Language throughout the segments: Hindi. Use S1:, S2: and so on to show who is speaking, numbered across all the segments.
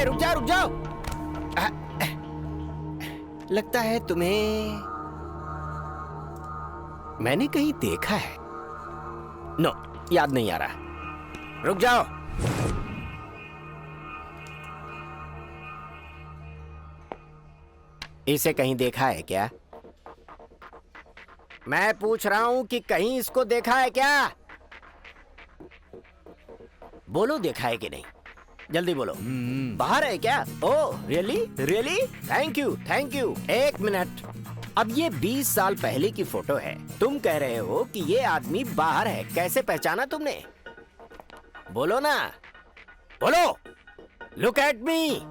S1: रुक जाओ रुक जाओ। लगता है तुम्हें मैंने कहीं देखा है। नो, याद नहीं आ रहा। रुक जाओ। इसे कहीं देखा है क्या? मैं पूछ रहा हूं कि कहीं इसको देखा है क्या? बोलो, देखा है कि नहीं? जल्दी बोलो। बाहर है क्या? Oh really really, thank you thank you. एक मिनट, अब ये 20 साल पहले की फोटो है। तुम कह रहे हो कि ये आदमी बाहर है, कैसे पहचाना तुमने? बोलो ना, बोलो। Look at me.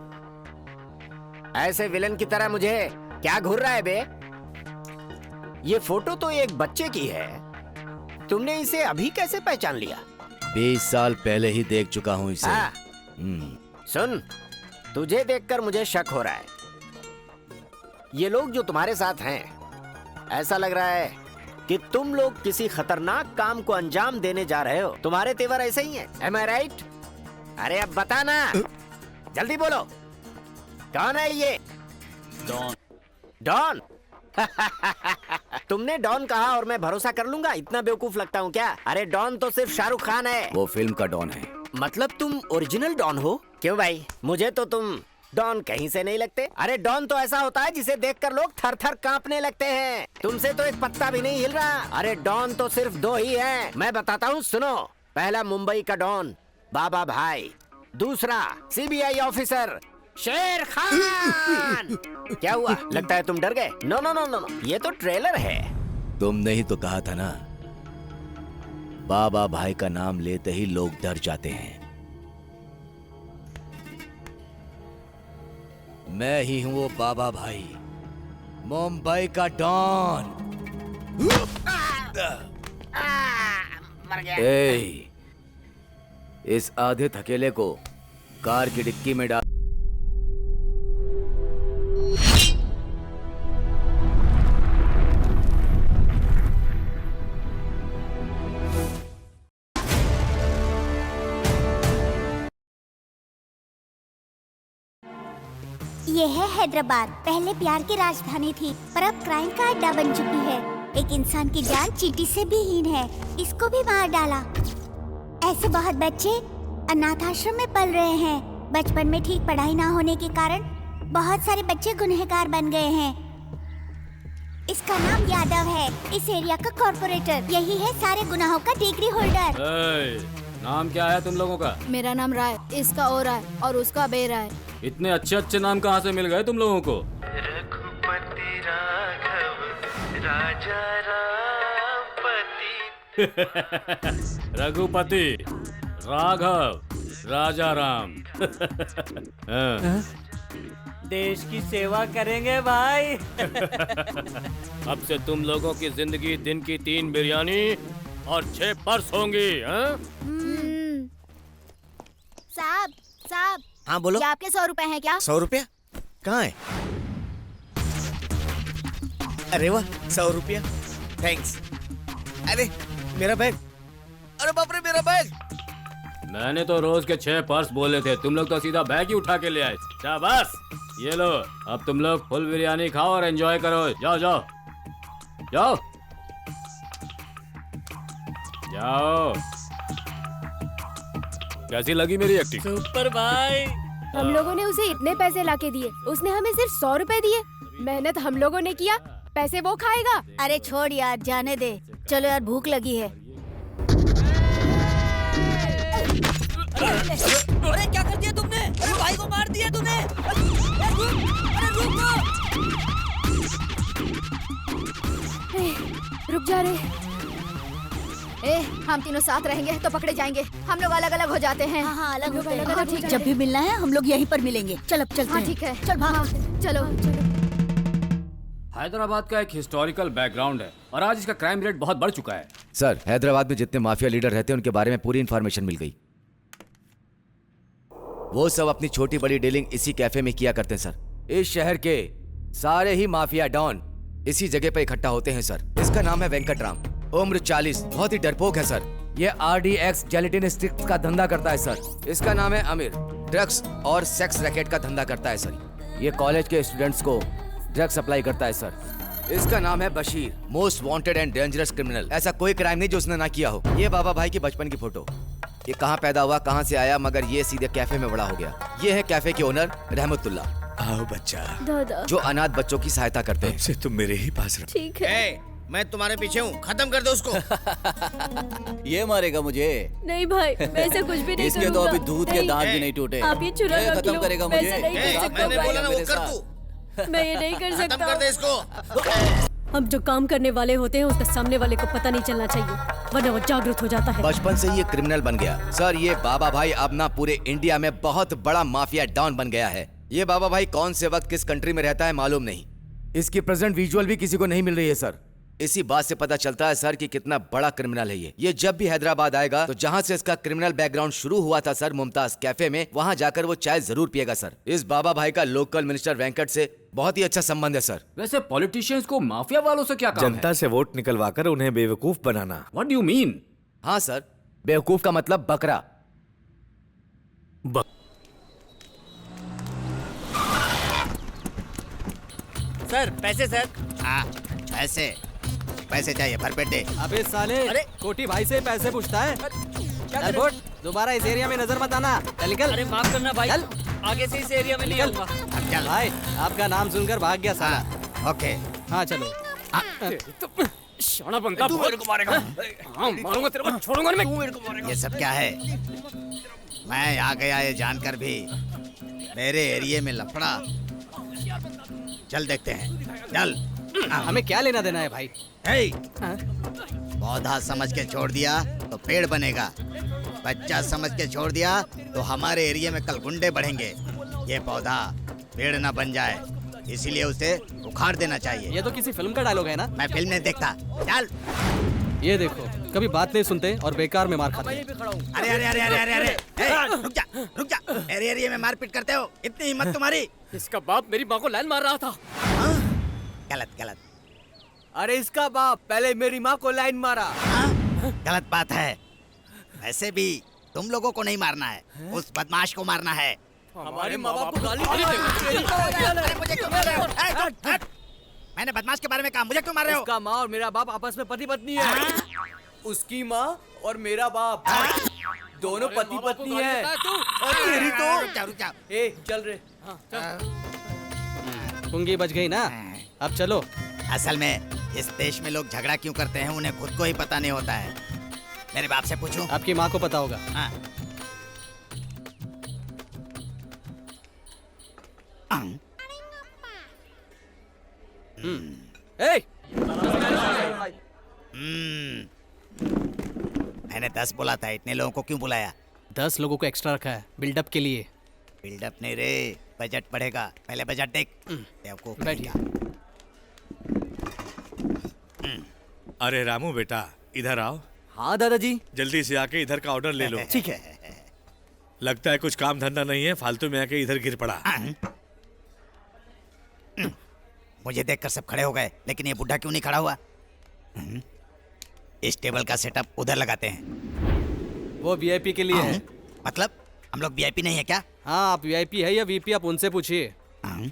S1: ऐसे विलन की तरह मुझे क्या घूर रहा है बे? ये फोटो तो एक बच्चे की है, तुमने इसे अभी कैसे पहचान लिया?
S2: 20 साल पहले ही देख चुका हूँ इसे।
S1: हाँ। सुन, तुझे देखकर मुझे शक हो रहा है। ये लोग जो तुम्हारे साथ हैं, ऐसा लग रहा है कि तुम लोग किसी खतरनाक काम को अंजाम देने जा रहे हो। तुम्हारे तेवर ऐसे ही हैं, am I right? अरे अब बता ना, जल्दी बोलो। कौन है ये?
S3: डॉन।
S1: डॉन? तुमने डॉन कहा और मैं भरोसा कर लूंगा? इतना बेवकूफ लगता हूँ क्या? अरे डॉन तो सिर्फ शाहरुख खान है।
S2: वो फिल्म का डॉन है।
S1: मतलब तुम ओरिजिनल डॉन हो? क्यों भाई, मुझे तो तुम डॉन कहीं से नहीं लगते। अरे डॉन तो ऐसा होता है जिसे देखकर लोग थर थर कांपने लगते हैं। तुमसे तो एक पत्ता भी नहीं हिल रहा। अरे डॉन तो सिर्फ 2 ही हैं। मैं बताता हूँ, सुनो। पहला मुंबई का डॉन बाबा भाई, दूसरा सीबीआई ऑफिसर शेर खान। क्या हुआ, लगता है तुम डर गए? नो नो नो नो, ये तो ट्रेलर है।
S2: तुमने ही तो कहा था ना, बाबा भाई का नाम लेते ही लोग डर जाते हैं। मैं ही हूं वो बाबा भाई, मुंबई का डॉन।
S1: मर गया।
S2: ए, इस आधे थकेले को कार की डिक्की में डाल।
S4: ये है हैदराबाद। पहले प्यार की राजधानी थी, पर अब क्राइम का अड्डा बन चुकी है। एक इंसान की जान चींटी से भी हीन है, इसको भी मार डाला। ऐसे बहुत बच्चे अनाथ आश्रम में पल रहे हैं। बचपन में ठीक पढ़ाई ना होने के कारण बहुत सारे बच्चे गुनहगार बन गए हैं। इसका नाम यादव है, इस एरिया का कॉर्पोरेटर। यही है सारे गुनाहों का डिग्री होल्डर।
S3: नाम क्या है तुम लोगों का?
S5: मेरा नाम राय, इसका ओ राय और उसका बे राय।
S3: इतने अच्छे अच्छे नाम कहाँ से मिल गए तुम लोगों को?
S6: रघुपति राघव राजा रामपति।
S3: रघुपति राघव राजा राम। हाँ।
S7: देश की सेवा करेंगे भाई।
S3: अब से तुम लोगों की जिंदगी दिन की 3 बिरयानी और 6 पर्स होंगी। हाँ?
S5: साहब साहब,
S2: हाँ बोलो।
S5: ये आपके 100 रुपए हैं क्या?
S2: 100 रुपया कहाँ है? अरे वाह, 100 रुपया, थैंक्स। अरे मेरा बैग, अरे बाप रे मेरा बैग।
S3: मैंने तो रोज के 6 पर्स बोले थे, तुम लोग तो सीधा बैग ही उठा के ले आए। शाबाश, ये लो, अब तुम लोग फुल बिरयानी खाओ और एंजॉय करो। जाओ जाओ जाओ जाओ। कैसी लगी मेरी एक्टिंग?
S7: सुपर भाई।
S5: हम लोगों ने उसे इतने पैसे लाके दिए, उसने हमें सिर्फ 100 रुपए दिए। मेहनत हम लोगों ने किया, पैसे वो खाएगा।
S4: अरे छोड़ यार, जाने दे। चलो यार, भूख लगी है।
S7: अरे क्या कर दिया तुमने? अरे भाई को मार दिया तूने। अरे
S5: रुक जा रे। हम तीनों साथ रहेंगे तो पकड़े जाएंगे। हम लोग अलग अलग हो जाते हैं।
S4: हाँ, अलग होते हैं।
S5: हाँ, ठीक है।
S4: जब भी मिलना है हम लोग यहीं पर मिलेंगे। चल अब चलते हैं।
S5: ठीक है,
S4: चल भाग।
S5: चलो।
S3: हैदराबाद का एक हिस्टोरिकल बैकग्राउंड है और आज इसका क्राइम रेट बहुत बढ़ चुका है।
S2: सर, हैदराबाद में जितने माफिया लीडर रहते हैं उनके बारे में पूरी इन्फॉर्मेशन मिल गई। वो सब अपनी छोटी बड़ी डीलिंग इसी कैफे में किया करते हैं सर। इस शहर के सारे ही माफिया डॉन इसी जगह पे इकट्ठा होते हैं सर। इसका नाम है वेंकटराम, उम्र 40, बहुत ही डरपोक है सर। ये RDX जेलेटिन स्टिक्स का धंधा करता है सर। इसका नाम है अमीर, ड्रग्स और सेक्स रैकेट का धंधा करता है सर। ये कॉलेज के स्टूडेंट्स को ड्रग्स सप्लाई करता है सर। इसका नाम है Bashir, most wanted and dangerous criminal. ऐसा कोई क्राइम नहीं जो उसने ना किया हो। ये बाबा भाई की बचपन की फोटो। ये कहाँ पैदा हुआ, कहाँ से आया, मगर ये सीधे कैफे में बड़ा हो गया। ये है कैफे के ओनर रहमतुल्ला,
S8: आओ बच्चा,
S5: दादा
S2: जो अनाथ बच्चों की सहायता करते हैं।
S8: से तुम मेरे ही पास रहो।
S5: ठीक है।
S9: मैं तुम्हारे पीछे हूँ, खत्म कर दो उसको।
S7: ये मारेगा मुझे।
S5: नहीं भाई, मैं ऐसा कुछ भी नहीं
S7: इसके तो
S5: करूंगा।
S7: अभी दूध के दांत भी नहीं टूटे।
S5: आप ये चुरा
S7: ये
S5: रख
S7: खत्म
S5: लो।
S7: करेगा
S5: मैं
S7: मुझे।
S5: ऐसा नहीं कर सकता
S9: मैंने
S5: भाई।
S9: बोला ना वो
S7: मेरे
S9: कर
S7: साथ।
S9: तू।
S5: मैं ये नहीं कर
S9: खत्म
S5: सकता।
S9: कर दे इसको।
S10: हम जो काम करने वाले होते हैं उसका सामने वाले को पता नहीं चलना चाहिए, वरना वो जागरूक हो जाता है।
S2: बचपन से ही ये क्रिमिनल बन गया सर। ये बाबा भाई अब ना पूरे इंडिया में बहुत बड़ा माफिया डॉन बन गया है। ये बाबा भाई कौन से वक्त किस कंट्री में रहता है मालूम नहीं। इसकी प्रेजेंट विजुअल भी किसी को नहीं मिल रही है सर। इसी बात से पता चलता है सर कि कितना बड़ा क्रिमिनल है ये जब भी हैदराबाद आएगा तो जहाँ से इसका क्रिमिनल बैकग्राउंड शुरू हुआ था सर, मुमताज कैफे में, वहाँ जाकर वो चाय जरूर पिएगा सर। इस बाबा भाई का लोकल मिनिस्टर वेंकट से बहुत ही अच्छा संबंध है सर।
S3: वैसे पॉलिटिशियंस को माफिया वालों से क्या काम है?
S8: जनता से वोट निकलवाकर उन्हें बेवकूफ बनाना।
S3: What do you mean?
S2: हाँ सर, बेवकूफ का मतलब बकरा।
S9: सर पैसे सर। हाँ पैसे, पैसे चाहिए, भरपेट दे।
S7: अबे साले,
S9: अरे
S7: कोटी भाई से पैसे पूछता है। चल फुट, दोबारा इस एरिया में नजर मत आना। चल निकल।
S9: अरे माफ करना भाई,
S7: चल।
S9: आगे से इस एरिया में नहीं आऊंगा। चल
S7: भाई, आपका नाम सुनकर भाग गया साला।
S9: हाँ, ओके।
S7: हाँ चलो।
S3: शाना बनता
S9: तू मेरे को मारेगा।
S3: हाँ मारूंगा तेरे को, छोड़ूंगा नहीं मैं।
S9: ये सब क्या है? मैं आ गया ये जानकर भी मेरे एरिया में लफड़ा। चल देखते हैं, चल।
S7: हमें क्या लेना देना है भाई?
S9: हे, पौधा समझ के छोड़ दिया तो पेड़ बनेगा, बच्चा समझ के छोड़ दिया तो हमारे एरिया में कल गुंडे बढ़ेंगे। ये पौधा पेड़ ना बन जाए, इसीलिए उसे उखाड़ देना चाहिए।
S7: ये तो किसी फिल्म का डायलॉग है ना?
S9: मैं फिल्म नहीं देखता। चल।
S7: ये देखो, कभी बात नहीं सुनते और बेकार में मार खाते।
S9: अरे अरे अरे अरे अरे अरे, हे, रुक जा। मेरे एरिया में मारपीट करते हो, इतनी हिम्मत तुम्हारी?
S3: इसका बाप मेरी माँ को लाइन मार रहा था।
S9: हाँ? गलत गलत।
S7: अरे इसका बाप पहले मेरी माँ को लाइन मारा।
S9: हाँ? गलत बात है। वैसे भी तुम लोगों को नहीं मारना है, उस बदमाश को मारना है।
S7: हमारे माँ बाप को गाली
S9: अरे मुझे क्यों मार रहे हो? हट। मैंने बदमाश के बारे में कहा, मुझे क्यों मार रहे हो?
S7: उसका माँ और मेरा बाप आपस में पति पत्नी है। उसकी माँ और मेरा बाप दोनों पति पत्नी है। तेरी तो
S9: रुक जा।
S7: ए चल रे। कुंगी बच गई ना? अब चलो।
S9: असल में इस देश में लोग झगड़ा क्यों करते हैं उन्हें खुद को ही पता नहीं होता है। मेरे बाप से पूछूं?
S7: आपकी माँ को पता होगा।
S9: हाँ।
S7: ए!
S9: मैंने 10 बोला था, इतने लोगों को क्यों बुलाया?
S7: 10 लोगों को एक्स्ट्रा रखा है बिल्डअप के लिए।
S9: बिल्डअप नहीं रे, बजट बढ़ेगा। पहले बजट देख। बेवकूफ
S7: बैठिए।
S8: अरे रामू बेटा, इधर आओ।
S7: हाँ दादाजी।
S8: जल्दी से आके इधर का ऑर्डर ले लो।
S7: ठीक है।
S8: लगता है कुछ काम धंधा नहीं है, फालतू में आके इधर गिर पड़ा।
S9: मुझे देखकर सब खड़े हो गए, लेकिन ये बुढ़ा क्यों नहीं खड़ा हुआ? इस टेबल का सेटअप उधर लगाते हैं।
S7: वो वीआईपी के लिए है।
S9: मतलब हम लोग वीआईपी नहीं है क्या?
S7: हाँ, आप वीआईपी है या वीपी, आप उनसे पूछिए।
S9: हाँ,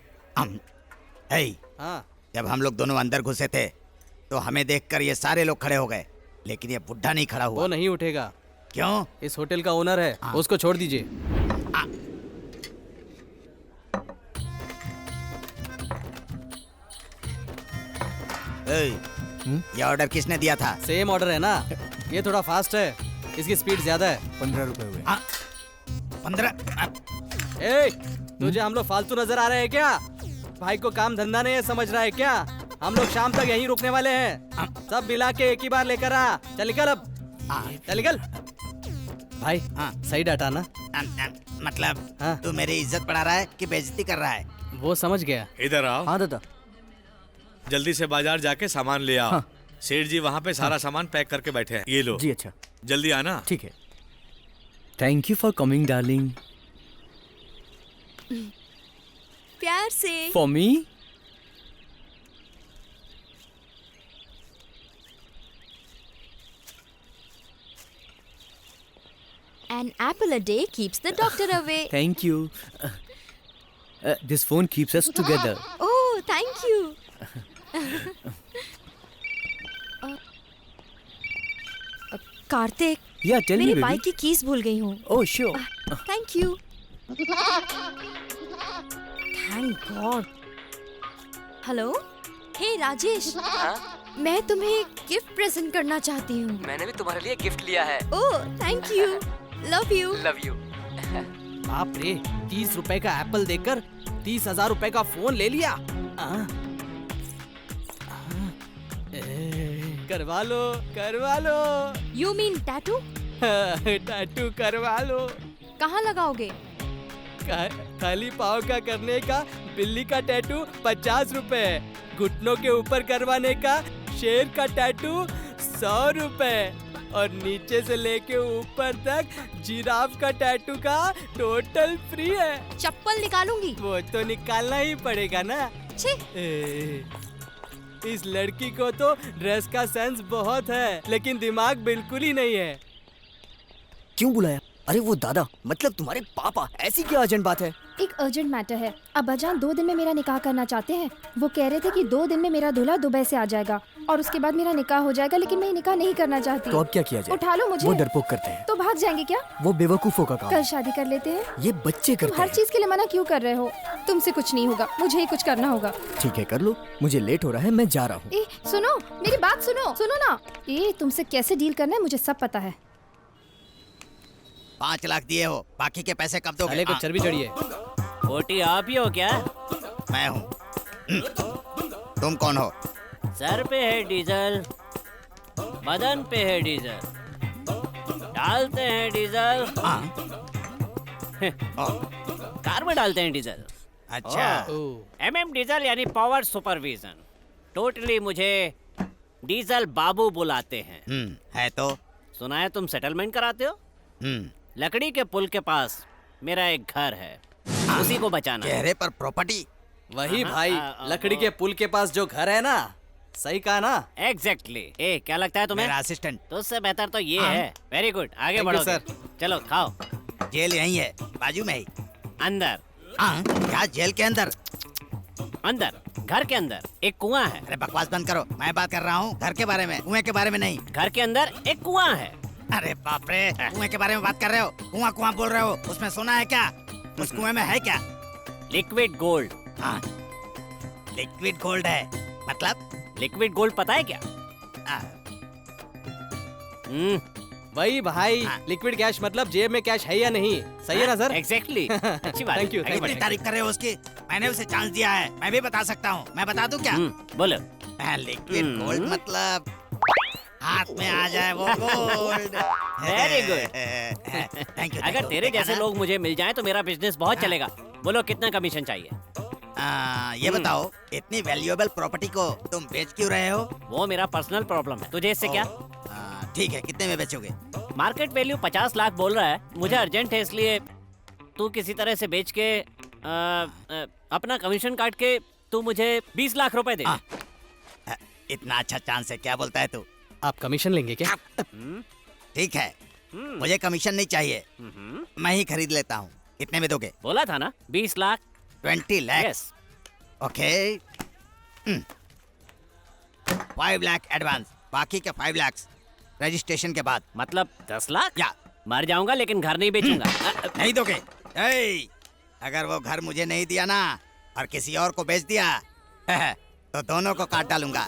S9: जब हम लोग दोनों अंदर घुसे थे तो हमें देखकर ये सारे लोग खड़े हो गए, लेकिन ये बुढ़ा नहीं खड़ा हुआ।
S7: वो नहीं उठेगा।
S9: क्यों?
S7: इस होटल का ओनर है, उसको छोड़ दीजिए।
S9: ये ऑर्डर किसने दिया था?
S7: सेम ऑर्डर है ना, ये थोड़ा फास्ट है, इसकी स्पीड ज्यादा है।
S2: 15 रुपए हुए।
S9: 15?
S7: ए, तुझे हम लोग फालतू नजर आ रहे हैं क्या? भाई को काम धंधा नहीं है समझ रहा है क्या? हम लोग शाम तक यहीं रुकने वाले हैं। सब मिला के एक ही बार लेकर आ। चल निकल अब। चल निकल। भाई सही डाटा ना?
S9: मतलब तू मेरी इज्जत बढ़ा रहा है कि बेइज्जती कर रहा है?
S7: वो समझ गया।
S8: इधर आओ।
S7: हाँ दादा।
S8: जल्दी से बाजार जाके सामान ले आओ। सेठ जी वहाँ पे सारा सामान पैक करके बैठे हैं। ये लो।
S7: जी अच्छा।
S8: जल्दी आना।
S7: ठीक है। Thank you for coming darling.
S5: प्यार से।
S7: For me.
S11: An apple a day keeps the doctor away.
S12: Thank you. This phone keeps us together.
S11: Oh, thank you. Kartik,
S12: Yeah, tell me,
S11: मेरी
S12: baby.
S11: बाइक की कीज भूल गई हूँ.
S12: Oh, sure.
S11: Thank you. Thank God. Hello. Hey Rajesh. मैं तुम्हें गिफ्ट प्रेजेंट करना चाहती हूँ.
S13: मैंने भी तुम्हारे लिए गिफ्ट लिया है।
S11: Oh, thank you. Love you.
S13: Love you.
S7: बाप रे, 30 रुपए का एप्पल देकर 30,000 रुपए का फोन ले लिया. करवा लो, करवा लो.
S11: You mean tattoo?
S7: टैटू करवा लो.
S11: कहाँ लगाओगे?
S7: खाली पाँव का करने का बिल्ली का टैटू 50 रुपए. घुटनों के ऊपर करवाने का शेर का टैटू 100 रुपए. और नीचे से लेके ऊपर तक जिराफ का टैटू का टोटल फ्री है.
S11: चप्पल निकालूंगी.
S7: वो तो निकालना ही पड़ेगा ना. इस लड़की को तो ड्रेस का सेंस बहुत है, लेकिन दिमाग बिल्कुल ही नहीं है.
S12: क्यों बुलाया? अरे वो दादा, मतलब तुम्हारे पापा. ऐसी क्या अर्जेंट बात है?
S5: एक अर्जेंट मैटर है. अब्बाजान 2 दिन में मेरा निकाह करना चाहते हैं. वो कह रहे थे कि 2 दिन में मेरा दूल्हा दुबई से आ जाएगा और उसके बाद मेरा निकाह हो जाएगा, लेकिन मैं निकाह नहीं करना चाहती.
S12: तो अब क्या किया जाए?
S5: उठा लो मुझे.
S12: वो डरपोक करते हैं.
S5: तो भाग जाएंगे क्या?
S12: वो बेवकूफों का काम.
S5: कल शादी कर लेते हैं.
S12: ये बच्चे
S5: तुम
S12: करते
S5: हर
S12: हैं.
S5: चीज के लिए मना क्यों कर रहे हो? तुमसे कुछ नहीं होगा, मुझे ही कुछ करना होगा.
S12: ठीक है, कर लो. मुझे लेट हो रहा है, मैं जा रहा हूँ.
S5: ए, सुनो, मेरी बात सुनो. सुनो ना. ए, तुमसे कैसे डील करना है मुझे सब पता है.
S9: 5 लाख दिए हो, बाकी के पैसे कब दोगे?
S7: साले को चर्बी चढ़ी है.
S14: बोटी आप ही हो क्या?
S9: मैं हूँ. तुम कौन हो?
S14: सर पे है डीजल, बदन पे है डीजल, डालते हैं डीजल. कार में डालते हैं डीजल.
S9: अच्छा.
S14: MM डीजल यानी पावर सुपरविजन. टोटली मुझे डीजल बाबू बुलाते हैं.
S9: है तो.
S14: सुना है तुम सेटलमेंट कराते हो. लकड़ी के पुल के पास मेरा एक घर है, उसी को बचाना.
S9: चेहरे पर प्रॉपर्टी.
S7: वही भाई, लकड़ी के पुल के पास जो घर है ना. सही कहा ना?
S14: एग्जैक्टली. ए, क्या लगता है तुम्हें?
S9: मेरा असिस्टेंट.
S14: तो उससे बेहतर तो ये है. वेरी गुड, आगे बढ़ो
S7: सर.
S14: चलो खाओ.
S9: जेल यहीं है, बाजू में ही.
S14: अंदर.
S9: क्या जेल के अंदर?
S14: अंदर, घर के अंदर एक कुआं है.
S9: अरे बकवास बंद करो, मैं बात कर रहा हूँ घर के बारे में, कुएं के बारे में नहीं.
S14: घर के अंदर एक कुआं है.
S9: अरे बाप रे, कुएं के बारे में बात कर रहे हो? कुआं कुआं बोल रहे हो? उसमें सोना है क्या? उस कुएं में है क्या?
S14: Liquid gold.
S9: हाँ, लिक्विड गोल्ड है. मतलब?
S14: लिक्विड गोल्ड पता है क्या?
S7: वही भाई, लिक्विड कैश मतलब जेब में कैश है या नहीं. सही है ना सर?
S14: एग्जैक्टली. अच्छी बात.
S7: Thank you.
S9: कितनी तारीफ कर रहे हो उसकी? मैंने उसे चांस दिया है, मैं भी बता सकता हूँ. मैं बता दूँ क्या?
S14: बोलो.
S9: लिक्विड गोल्ड मतलब हाथ में आ जाए वो gold.
S14: Very good.
S9: Thank you.
S14: अगर तेरे जैसे लोग मुझे मिल जाएं तो मेरा बिजनेस बहुत चलेगा. बोलो कितना कमीशन चाहिए?
S9: ये बताओ, इतनी वैल्यूएबल प्रॉपर्टी को तुम बेच क्यों रहे हो?
S14: वो मेरा पर्सनल प्रॉब्लम है, तुझे इससे क्या?
S9: ठीक है, कितने में बेचोगे?
S14: मार्केट वैल्यू 50 लाख बोल रहा है. मुझे अर्जेंट है, इसलिए तू किसी तरह से बेच के अपना कमीशन काट के तू मुझे 20 लाख रुपए दे.
S9: इतना अच्छा चांस है, क्या बोलता है तू?
S7: आप कमीशन लेंगे क्या?
S9: ठीक है, मुझे कमीशन नहीं चाहिए, मैं ही खरीद लेता हूँ. कितने में दोगे?
S14: बोला था ना 20 lakh.
S9: 20 lakh.
S14: Yes.
S9: Okay. 5 lakh advance, बाकी के 5 लाख रजिस्ट्रेशन के बाद.
S14: मतलब 10 लाख?
S9: या
S14: मर जाऊंगा लेकिन घर नहीं बेचूंगा.
S9: नहीं दोगे? अगर वो घर मुझे नहीं दिया ना और किसी और को बेच दिया तो दोनों को काट डालूंगा.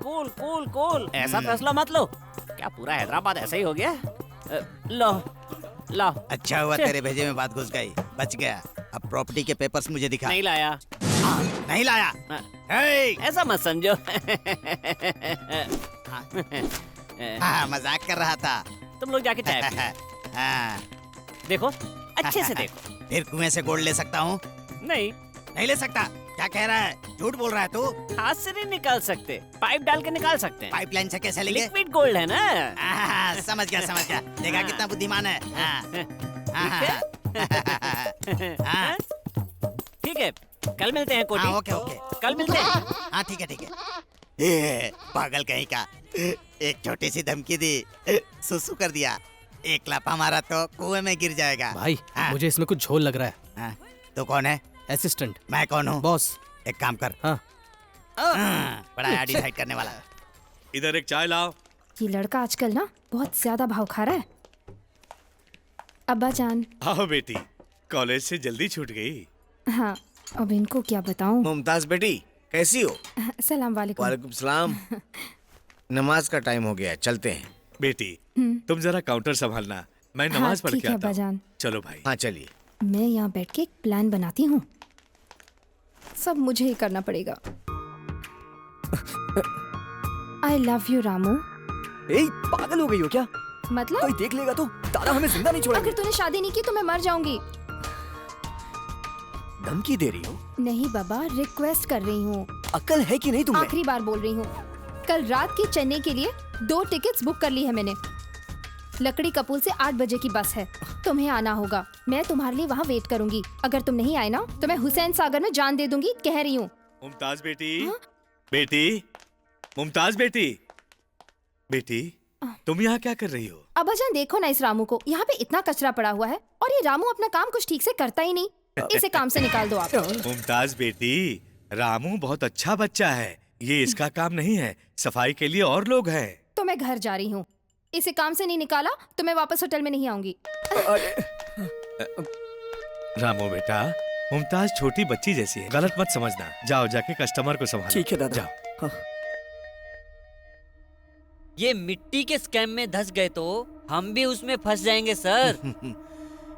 S14: Cool cool cool. ऐसा फैसला मत लो. क्या पूरा हैदराबाद ऐसा ही हो गया? लो लो.
S9: अच्छा हुआ तेरे भेजे में बात घुस गई, बच गया. अब प्रॉपर्टी के पेपर्स मुझे दिखा.
S14: नहीं लाया.
S9: नहीं लाया?
S14: ऐसा मत समझो.
S9: मजाक कर रहा था.
S14: तुम लोग जाके चाय पियो. देखो, अच्छे से देखो.
S9: फिर कुएं से गोल्ड ले सकता हूँ? नहीं ले सकता. क्या कह रहा है? झूठ बोल रहा है तू?
S14: हाथ से नहीं निकाल सकते, पाइप डाल के निकाल सकते हैं.
S9: पाइपलाइन से कैसे लेंगे?
S14: लिक्विड गोल्ड है ना.
S9: समझ गया. देखा कितना बुद्धिमान है.
S14: ठीक है, कल मिलते हैं कोटी.
S9: ओके.
S14: कल मिलते हैं.
S9: हाँ ठीक है. पागल कहीं का. एक छोटी सी धमकी दी, सुसु कर दिया. एक लपा मारा तो कुएं में गिर जाएगा।
S7: भाई
S9: हाँ।
S7: मुझे इसमें कुछ झोल लग रहा है।
S9: हाँ, तो कौन है?
S7: असिस्टेंट।
S9: मैं कौन हूँ?
S7: बॉस।
S9: एक काम कर।
S7: हाँ।
S9: बड़ा आया डिसाइड करने वाला।
S8: इधर एक चाय लाओ।
S5: ये लड़का आजकल ना बहुत ज्यादा भाव खा रहा है। अब्बा जान।
S8: आओ बेटी, कॉलेज से जल्दी छूट गई।
S5: हाँ, अब इनको क्या बताऊं।
S1: मुमताज बेटी कैसी हो?
S5: सलाम वालेकुम।
S1: वालेकुम सलाम। नमाज का टाइम हो गया है, चलते हैं।
S8: बेटी तुम जरा काउंटर संभालना, मैं नमाज पढ़
S5: ठीक
S8: के
S5: है
S8: आता
S5: अब्बा
S8: हूँ।
S5: जान।
S8: चलो भाई।
S1: हाँ चलिए।
S5: मैं यहाँ बैठ के एक प्लान बनाती हूँ। सब मुझे ही करना पड़ेगा। I love you Ramu.
S12: ए, पागल हो गई हो क्या?
S5: मतलब
S12: कोई देख लेगा तो दादा हमें जिंदा नहीं छोड़ेंगे।
S5: अगर तूने शादी नहीं की तो मैं मर जाऊंगी।
S12: धमकी दे रही हो?
S5: नहीं बाबा, रिक्वेस्ट कर रही हूँ।
S12: अक्ल है कि नहीं तुम्हें?
S5: आखिरी बार बोल रही हूँ। कल रात की चेन्नई के लिए 2 टिकट्स बुक कर ली है मैंने। लकड़ी कपूल से 8 बजे की बस है। तुम्हें आना होगा। मैं तुम्हारे लिए वहाँ वेट करूंगी। अगर तुम नहीं आए ना तो मैं हुसैन सागर में जान दे दूंगी, कह रही हूँ।
S8: मुमताज बेटी। बेटी, मुमताज बेटी। बेटी तुम यहाँ क्या कर रही हो?
S5: अब्बा जान देखो ना इस रामू को, यहाँ पे इतना कचरा पड़ा हुआ है और ये रामू अपना काम कुछ ठीक से करता ही नहीं। इसे काम से निकाल दो आप।
S8: मुमताज बेटी, रामू बहुत अच्छा बच्चा है, ये इसका काम नहीं है, सफाई के लिए और लोग हैं।
S5: तो मैं घर जा रही हूँ। इसे काम से नहीं निकाला तो मैं वापस होटल में नहीं आऊंगी।
S8: रामू बेटा, मुमताज छोटी बच्ची जैसी है, गलत मत समझना। जाओ जाके कस्टमर को संभालो।
S12: ठीक है दादा।
S8: जाओ।
S14: ये मिट्टी के स्कैम में धंस गए तो हम भी उसमें फंस जाएंगे सर।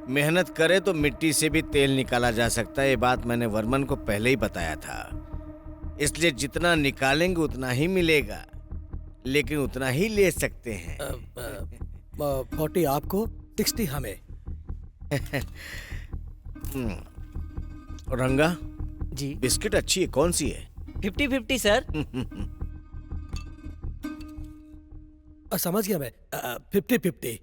S1: मेहनत करे तो मिट्टी से भी तेल निकाला जा सकता है, ये बात मैंने वर्मन को पहले ही बताया था। इसलिए जितना निकालेंगे उतना ही मिलेगा, लेकिन उतना ही ले सकते हैं।
S13: 40 आपको, 60 हमें।
S1: रंगा
S14: जी।
S1: बिस्किट अच्छी है, कौन सी है?
S14: 50-50 सर।
S13: समझ गया मैं। 50-50।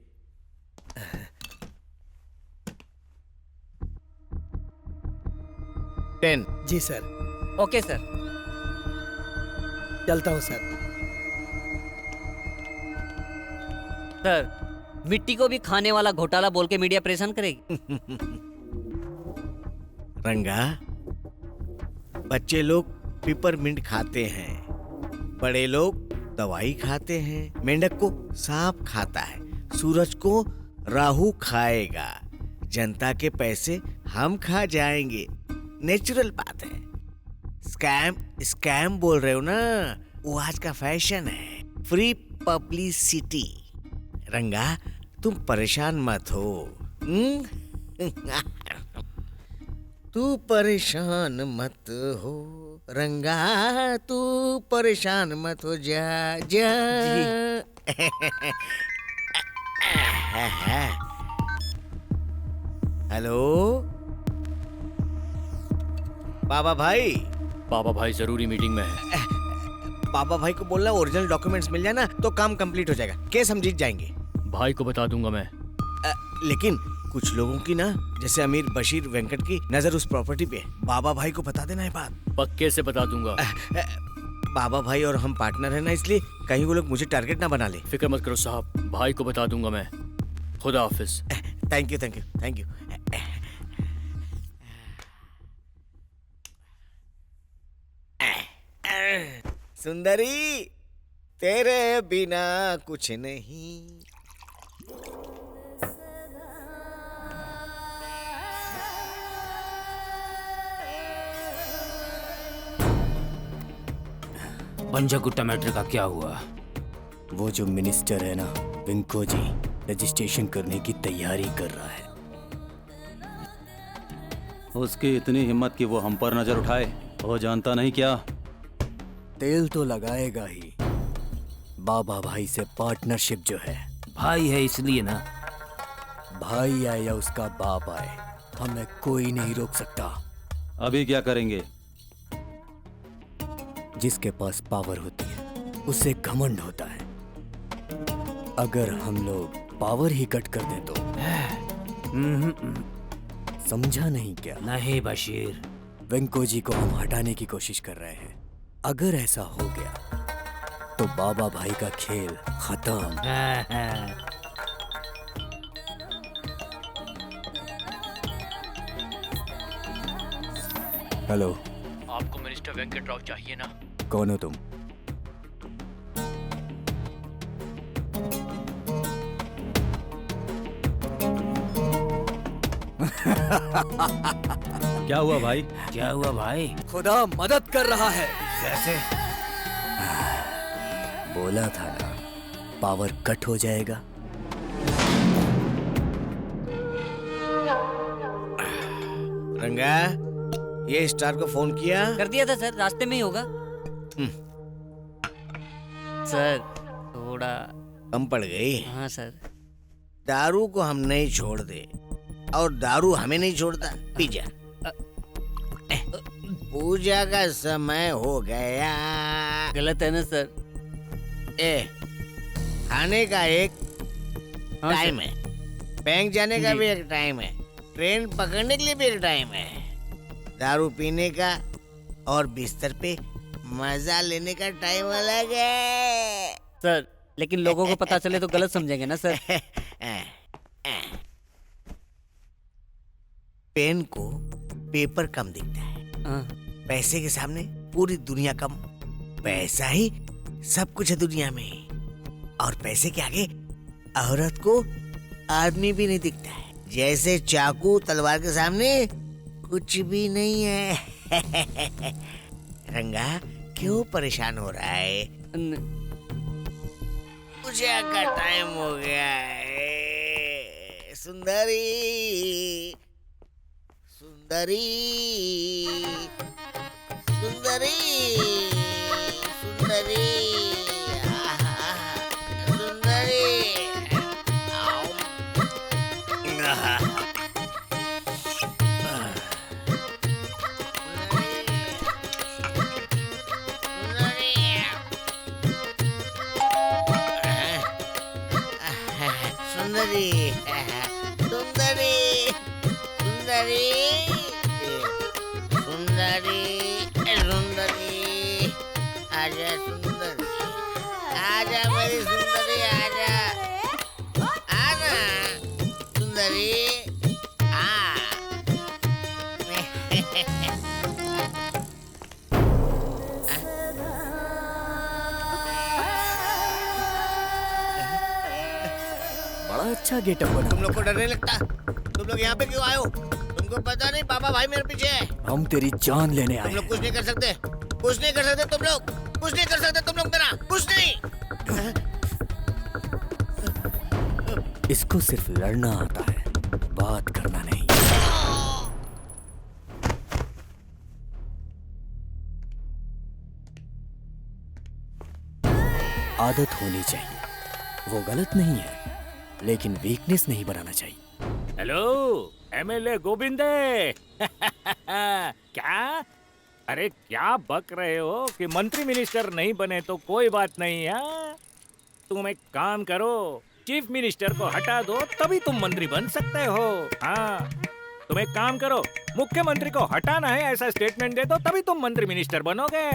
S13: जी सर।
S14: Okay sir.
S13: चलता हूँ सर।
S14: सर, मिट्टी को भी खाने वाला घोटाला बोल के मीडिया परेशान करेगी।
S1: रंगा, बच्चे लोग पिपरमिंट खाते हैं, बड़े लोग दवाई खाते हैं, मेंढक को सांप खाता है, सूरज को राहु खाएगा, जनता के पैसे हम खा जाएंगे। नेचुरल बात है। स्कैम बोल रहे हो ना, वो आज का फैशन है। Free publicity. रंगा तुम परेशान मत हो। तू परेशान मत हो रंगा, तू परेशान मत हो, जा जा। हेलो बाबा भाई।
S3: बाबा भाई जरूरी मीटिंग में है।
S1: बाबा भाई को बोलना ओरिजिनल डॉक्यूमेंट्स मिल जाए ना तो काम कंप्लीट हो जाएगा, केस हम जीत जाएंगे।
S3: भाई को बता दूंगा मैं।
S1: लेकिन कुछ लोगों की ना, जैसे अमीर बशीर वेंकट की नजर उस प्रॉपर्टी पे है। बाबा भाई को बता देना ये बात।
S3: पक्के से बता दूंगा।
S1: बाबा भाई और हम पार्टनर है ना, इसलिए कहीं वो लोग मुझे टारगेट ना बना ले।
S3: फिक्र मत करो साहब, भाई को बता दूंगा मैं। खुदा हाफिज।
S1: Thank you thank you thank you. सुंदरी तेरे बिना कुछ नहीं।
S15: पंजागुट्टा मैटर का क्या हुआ?
S12: वो जो मिनिस्टर है ना विंको जी, रजिस्ट्रेशन करने की तैयारी कर रहा है।
S16: उसकी इतनी हिम्मत कि वो हम पर नजर उठाए, वो जानता नहीं क्या?
S12: तेल तो लगाएगा ही। बाबा भाई से पार्टनरशिप जो है।
S15: भाई है इसलिए ना।
S12: भाई आए या उसका बाप आए, हमें कोई नहीं रोक सकता।
S16: अभी क्या करेंगे?
S12: जिसके पास पावर होती है उसे घमंड होता है। अगर हम लोग पावर ही कट कर दें तो समझा नहीं क्या?
S15: नहीं बशीर,
S12: वेंको जी को हम हटाने की कोशिश कर रहे हैं। अगर ऐसा हो गया तो बाबा भाई का खेल खत्म। हेलो,
S15: आपको मिनिस्टर वेंकट राव चाहिए ना?
S12: कौन हो तुम?
S16: क्या हुआ भाई?
S15: क्या हुआ भाई?
S12: खुदा मदद कर रहा है।
S15: कैसे?
S12: बोला था ना, पावर कट हो जाएगा।
S9: रंगा, ये स्टार को फोन किया?
S14: कर दिया था सर, रास्ते में ही होगा। सर थोड़ा
S9: कम पड़ गई।
S14: हाँ सर।
S9: दारू को हम नहीं छोड़ दे और दारू हमें नहीं छोड़ता। पी जा। पूजा का समय हो गया।
S14: गलत है ना सर?
S9: खाने का एक टाइम है, बैंक जाने का भी एक टाइम है, ट्रेन पकड़ने के लिए भी एक टाइम है, दारू पीने का और बिस्तर पे मजा लेने का टाइम अलग है।
S14: सर लेकिन लोगों को पता चले तो गलत समझेंगे ना सर?
S9: पेन को पेपर कम दिखता है, पैसे के सामने पूरी दुनिया कम। पैसा ही सब कुछ है दुनिया में, और पैसे के आगे औरत को आदमी भी नहीं दिखता है। जैसे चाकू तलवार के सामने कुछ भी नहीं है। रंगा, क्यों परेशान हो रहा है? पूजा का टाइम हो गया है। सुंदरी सुंदरी सुंदरी सुंदरी सुंदरी। सुंदरी सुंदरी सुंदरी सुंदरी सुंदरी, आजा सुंदरी, आजा मेरी सुंदरी, आजा आजा सुंदरी।
S12: बड़ा अच्छा गेटअप बना।
S9: तुम लोग को डर नहीं लगता? तुम लोग यहाँ पे क्यों आए हो? तुमको पता नहीं बाबा भाई मेरे पीछे है।
S12: हम तेरी जान लेने आए।
S9: तुम लोग कुछ नहीं कर सकते, कुछ नहीं कर सकते। तुम लोग कुछ नहीं कर सकते। तुम लोग मेरा कुछ नहीं।
S12: इसको सिर्फ लड़ना आता है, बात करना नहीं। आदत होनी चाहिए, वो गलत नहीं है, लेकिन वीकनेस नहीं बनाना चाहिए।
S15: हेलो एमएलए गोविंदे। क्या? अरे क्या बक रहे हो कि मंत्री मिनिस्टर नहीं बने तो कोई बात नहीं है। तुम एक काम करो, चीफ मिनिस्टर को हटा दो, तभी तुम मंत्री बन सकते हो। हाँ, तुम एक काम करो, मुख्यमंत्री को हटाना है ऐसा स्टेटमेंट दे दो, तभी तुम मंत्री मिनिस्टर बनोगे।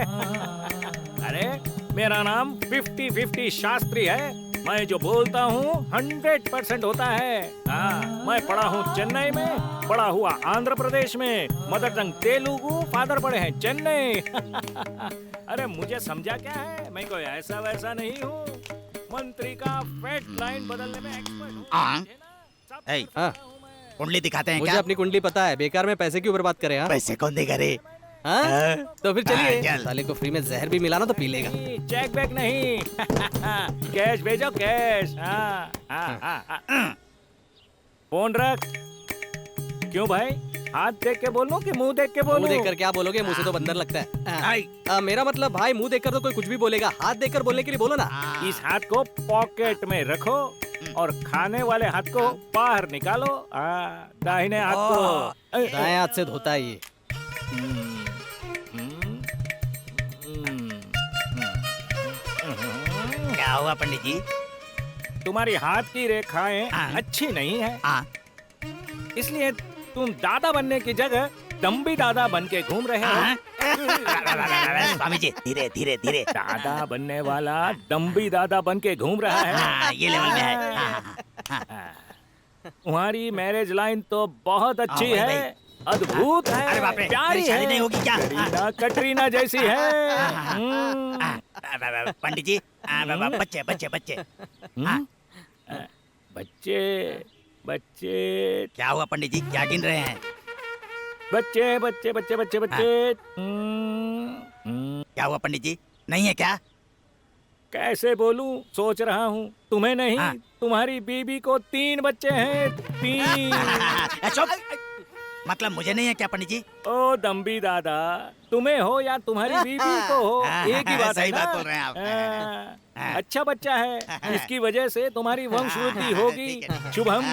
S15: अरे मेरा नाम 50-50 शास्त्री है, मैं जो बोलता हूँ 100% होता है। हाँ, मैं पढ़ा हूँ चेन्नई में, पढ़ा हुआ आंध्र प्रदेश में, मदर टंग तेलुगु, फादर पढ़े हैं चेन्नई। अरे मुझे समझा क्या है, मैं कोई ऐसा वैसा नहीं हूँ, मंत्री का फेट लाइन बदलने में एक्सपर्ट हूँ।
S9: कुंडली दिखाते हैं
S7: मुझे
S9: क्या?
S7: अपनी कुंडली पता है, बेकार में पैसे क्यों बर्बाद करे?
S9: पैसे कौन देगा रे?
S7: हाँ? तो फिर चलिए,
S9: चल।
S7: साले को फ्री में जहर भी मिला ना तो पी लेगा।
S15: चेक बैक नहीं। कैश भेजो कैश। हाँ, हाँ, हाँ, हाँ। फोन रख। क्यों भाई, हाथ देख के बोलूं कि मुंह देख के बोलूं?
S7: मुंह देखकर क्या बोलोगे? मुंह से तो बंदर लगता है। मेरा मतलब भाई, मुंह देखकर तो कोई कुछ भी बोलेगा, हाथ देखकर बोलने के लिए बोलो ना।
S15: इस हाथ को पॉकेट में रखो और खाने वाले हाथ को बाहर निकालो। दाहिने हाथ को।
S7: दाएं हाथ से धोता है ये।
S9: क्या हुआ पंडित जी?
S15: तुम्हारी हाथ की रेखाएं अच्छी नहीं है, इसलिए तुम दादा बनने की जगह दम्बी दादा बन के घूम रहे हो।
S9: स्वामी जी, धीरे धीरे धीरे।
S15: दादा बनने वाला दम्बी दादा बन के घूम रहा है।
S9: ये लेवल में है।
S15: तुम्हारी मैरिज लाइन तो बहुत अच्छी है, अद्भुत है।
S9: अरे बाप रे,
S15: प्यारी
S9: मेरी शादी
S15: है।
S9: नहीं होगी क्या?
S15: कटरीना कटरीना जैसी है।
S9: पंडित जी, बच्चे बच्चे बच्चे।
S15: बच्चे बच्चे
S9: क्या हुआ पंडित जी, क्या गिन रहे हैं?
S15: बच्चे बच्चे बच्चे बच्चे बच्चे।
S9: क्या हुआ पंडित जी, नहीं है क्या?
S15: कैसे बोलूं, सोच रहा हूँ। तुम्हें नहीं, तुम्हारी बीबी को 3 बच्चे हैं। 3।
S9: मतलब मुझे नहीं है क्या पंडित जी?
S15: ओ दम्बी दादा, तुम्हें हो या तुम्हारी बीबी को हो, एक ही बात है
S9: सही
S15: ना?
S9: बात बोल रहे हैं आप।
S15: अच्छा बच्चा है, इसकी वजह से तुम्हारी वंशवृद्धि होगी। शुभम,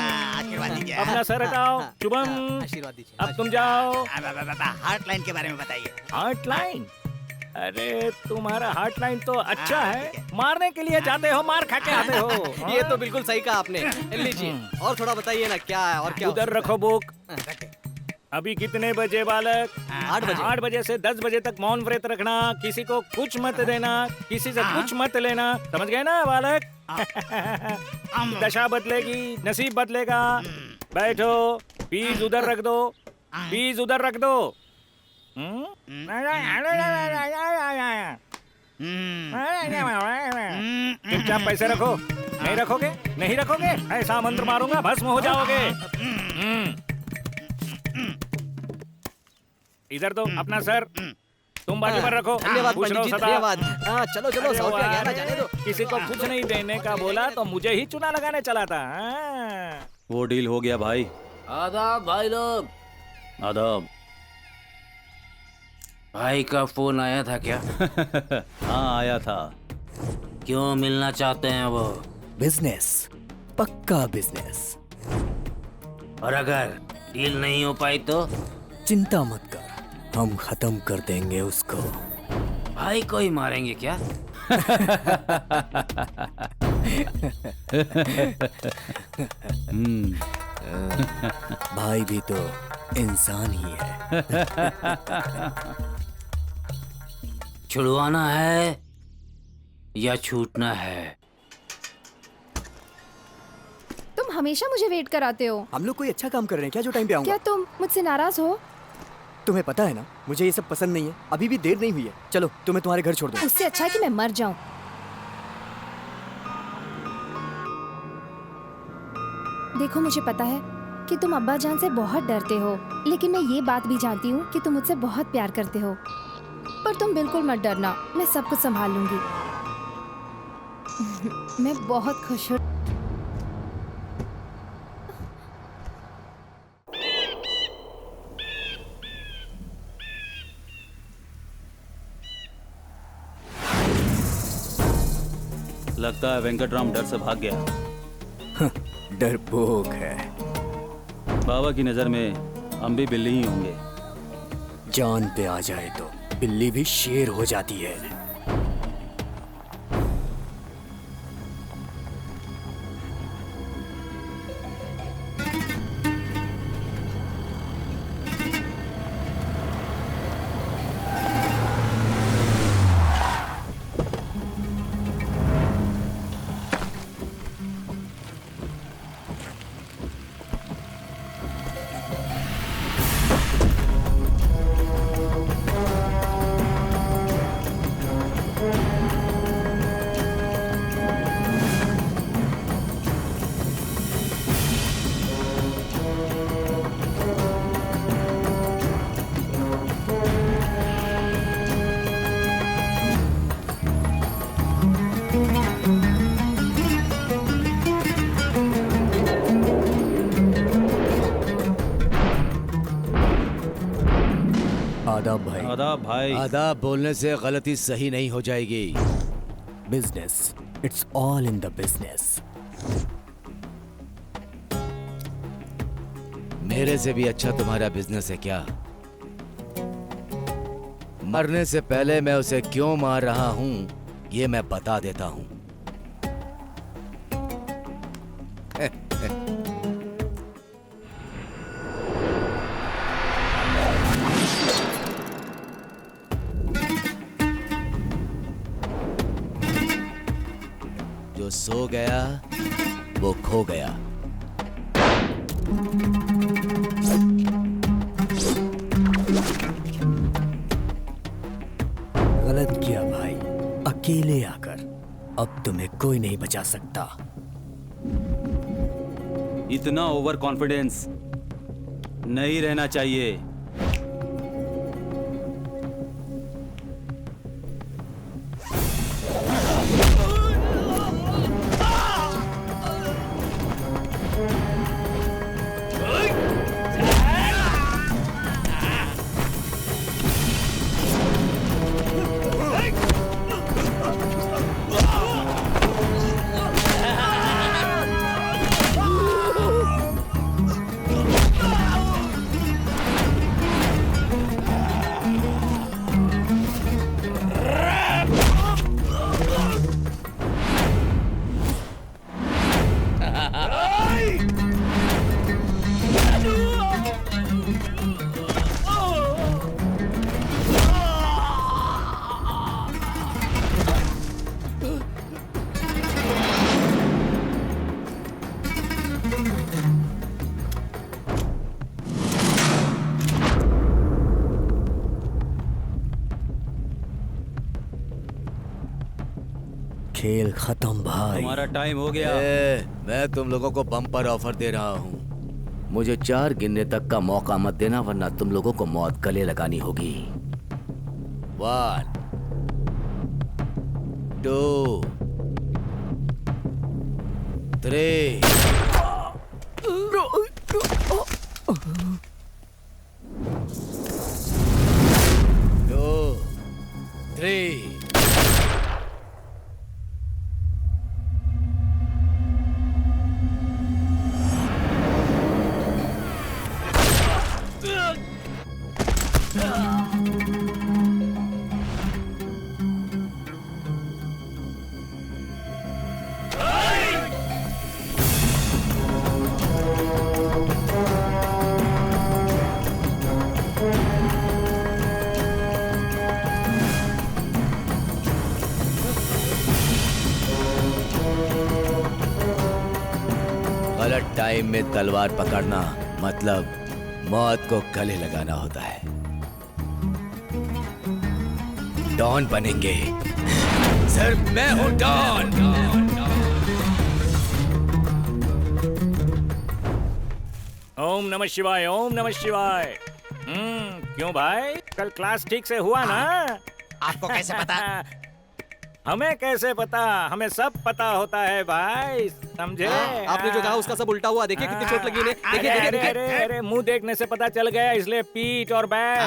S15: अपना सर हटाओ। शुभम,
S7: आशीर्वाद दीजिए।
S15: अब तुम जाओ।
S9: हार्ट लाइन के बारे में बताइए।
S15: Heart line? अरे तुम्हारा हार्ट लाइन तो अच्छा है, मारने के लिए जाते हो, मार खा के आते हो।
S7: ये तो बिल्कुल सही कहा आपने। लीजिए और थोड़ा बताइए ना क्या है और क्या।
S15: उधर रखो बुक। अभी कितने बजे बालक?
S7: 8 बजे।
S15: 8 बजे से 10 बजे तक मौन व्रत रखना, किसी को कुछ मत देना, किसी से कुछ मत लेना, समझ गए ना बालक? दशा बदलेगी, नसीब बदलेगा। बैठो, फीस उधर रख दो, फीस उधर रख दो। चुपचाप पैसे रखो। नहीं रखोगे? नहीं रखोगे? ऐसा मंत्र मारूंगा भस्म हो जाओगे। इधर दो अपना सर, तुम बाजू पर रखो।
S7: धन्यवाद
S15: खुश रहो
S7: पंडित जी,
S15: सदा।
S7: धन्यवाद। हाँ चलो चलो,
S15: अरे
S7: 100 रुपया
S15: वाह,
S7: गया ना, जाने दो।
S15: किसी को कुछ नहीं देने का बोला तो मुझे ही चुना लगाने चला था।
S16: वो डील हो गया भाई।
S3: आदाब भाई लोग।
S16: आदाब।
S3: भाई का फोन आया था क्या?
S16: हाँ आया था।
S3: क्यों मिलना चाहते हैं वो?
S12: बिजनेस, पक्का बिजनेस।
S3: और अगर डील नहीं हो पाई तो?
S12: चिंता मत कर, हम खत्म कर देंगे उसको।
S3: भाई को ही मारेंगे क्या?
S12: भाई भी तो इंसान ही है।
S3: छुड़वाना है या छूटना है?
S5: तुम हमेशा मुझे वेट कराते हो।
S12: हम लोग कोई अच्छा काम कर रहे हैं क्या जो टाइम पे आऊंगा?
S5: क्या तुम मुझसे नाराज हो?
S12: तुम्हें पता है ना, मुझे ये सब पसंद नहीं है। अभी भी देर नहीं हुई है, चलो तुम्हें तुम्हारे घर छोड़ दो।
S5: उससे अच्छा है कि मैं मर जाऊं। देखो मुझे पता है कि तुम अब्बा जान से बहुत डरते हो, लेकिन मैं ये बात भी जानती हूँ कि तुम मुझसे बहुत प्यार करते हो। पर तुम बिल्कुल मत डरना, मैं सब कुछ संभाल लूंगी। मैं बहुत खुश हूँ।
S16: लगता है वेंकटराम डर से भाग गया।
S12: डरपोक है।
S16: बाबा की नजर में हम भी बिल्ली ही होंगे।
S12: जान पे आ जाए तो बिल्ली भी शेर हो जाती है। आदाब भाई।
S16: आदाब भाई।
S2: आदाब बोलने से गलती सही नहीं हो जाएगी।
S12: Business, it's all in the business.
S2: मेरे से भी अच्छा तुम्हारा बिजनेस है क्या? मरने से पहले मैं उसे क्यों मार रहा हूं ये मैं बता देता हूं। जो सो गया वो खो गया।
S12: गलत किया भाई, अकेले आकर। अब तुम्हें कोई नहीं बचा सकता।
S16: इतना ओवर कॉन्फिडेंस नहीं रहना चाहिए।
S12: खेल खत्म भाई।
S16: तुम्हारा टाइम हो गया।
S2: मैं तुम लोगों को बम्पर ऑफर दे रहा हूँ। मुझे 4 गिनने तक का मौका मत देना, वरना तुम लोगों को मौत गले लगानी होगी। 1 2 3 2 3 गलत टाइम में तलवार पकड़ना मतलब मौत को गले लगाना होता है। डॉन बनेंगे। सिर्फ मैं हूं डॉन।
S15: ओम नमः शिवाय, ओम नमः शिवाय। क्यों भाई, कल क्लास ठीक से हुआ ना?
S9: आपको कैसे पता?
S15: हमें कैसे पता? हमें सब पता होता है भाई, समझे?
S7: आपने जो कहा उसका सब उल्टा हुआ। देखिए कितनी चोट लगी इन्हें। देखिए
S15: अरे
S7: देखिए
S15: अरे अरे, मुंह देखने से पता चल गया, इसलिए पीठ और बैठ।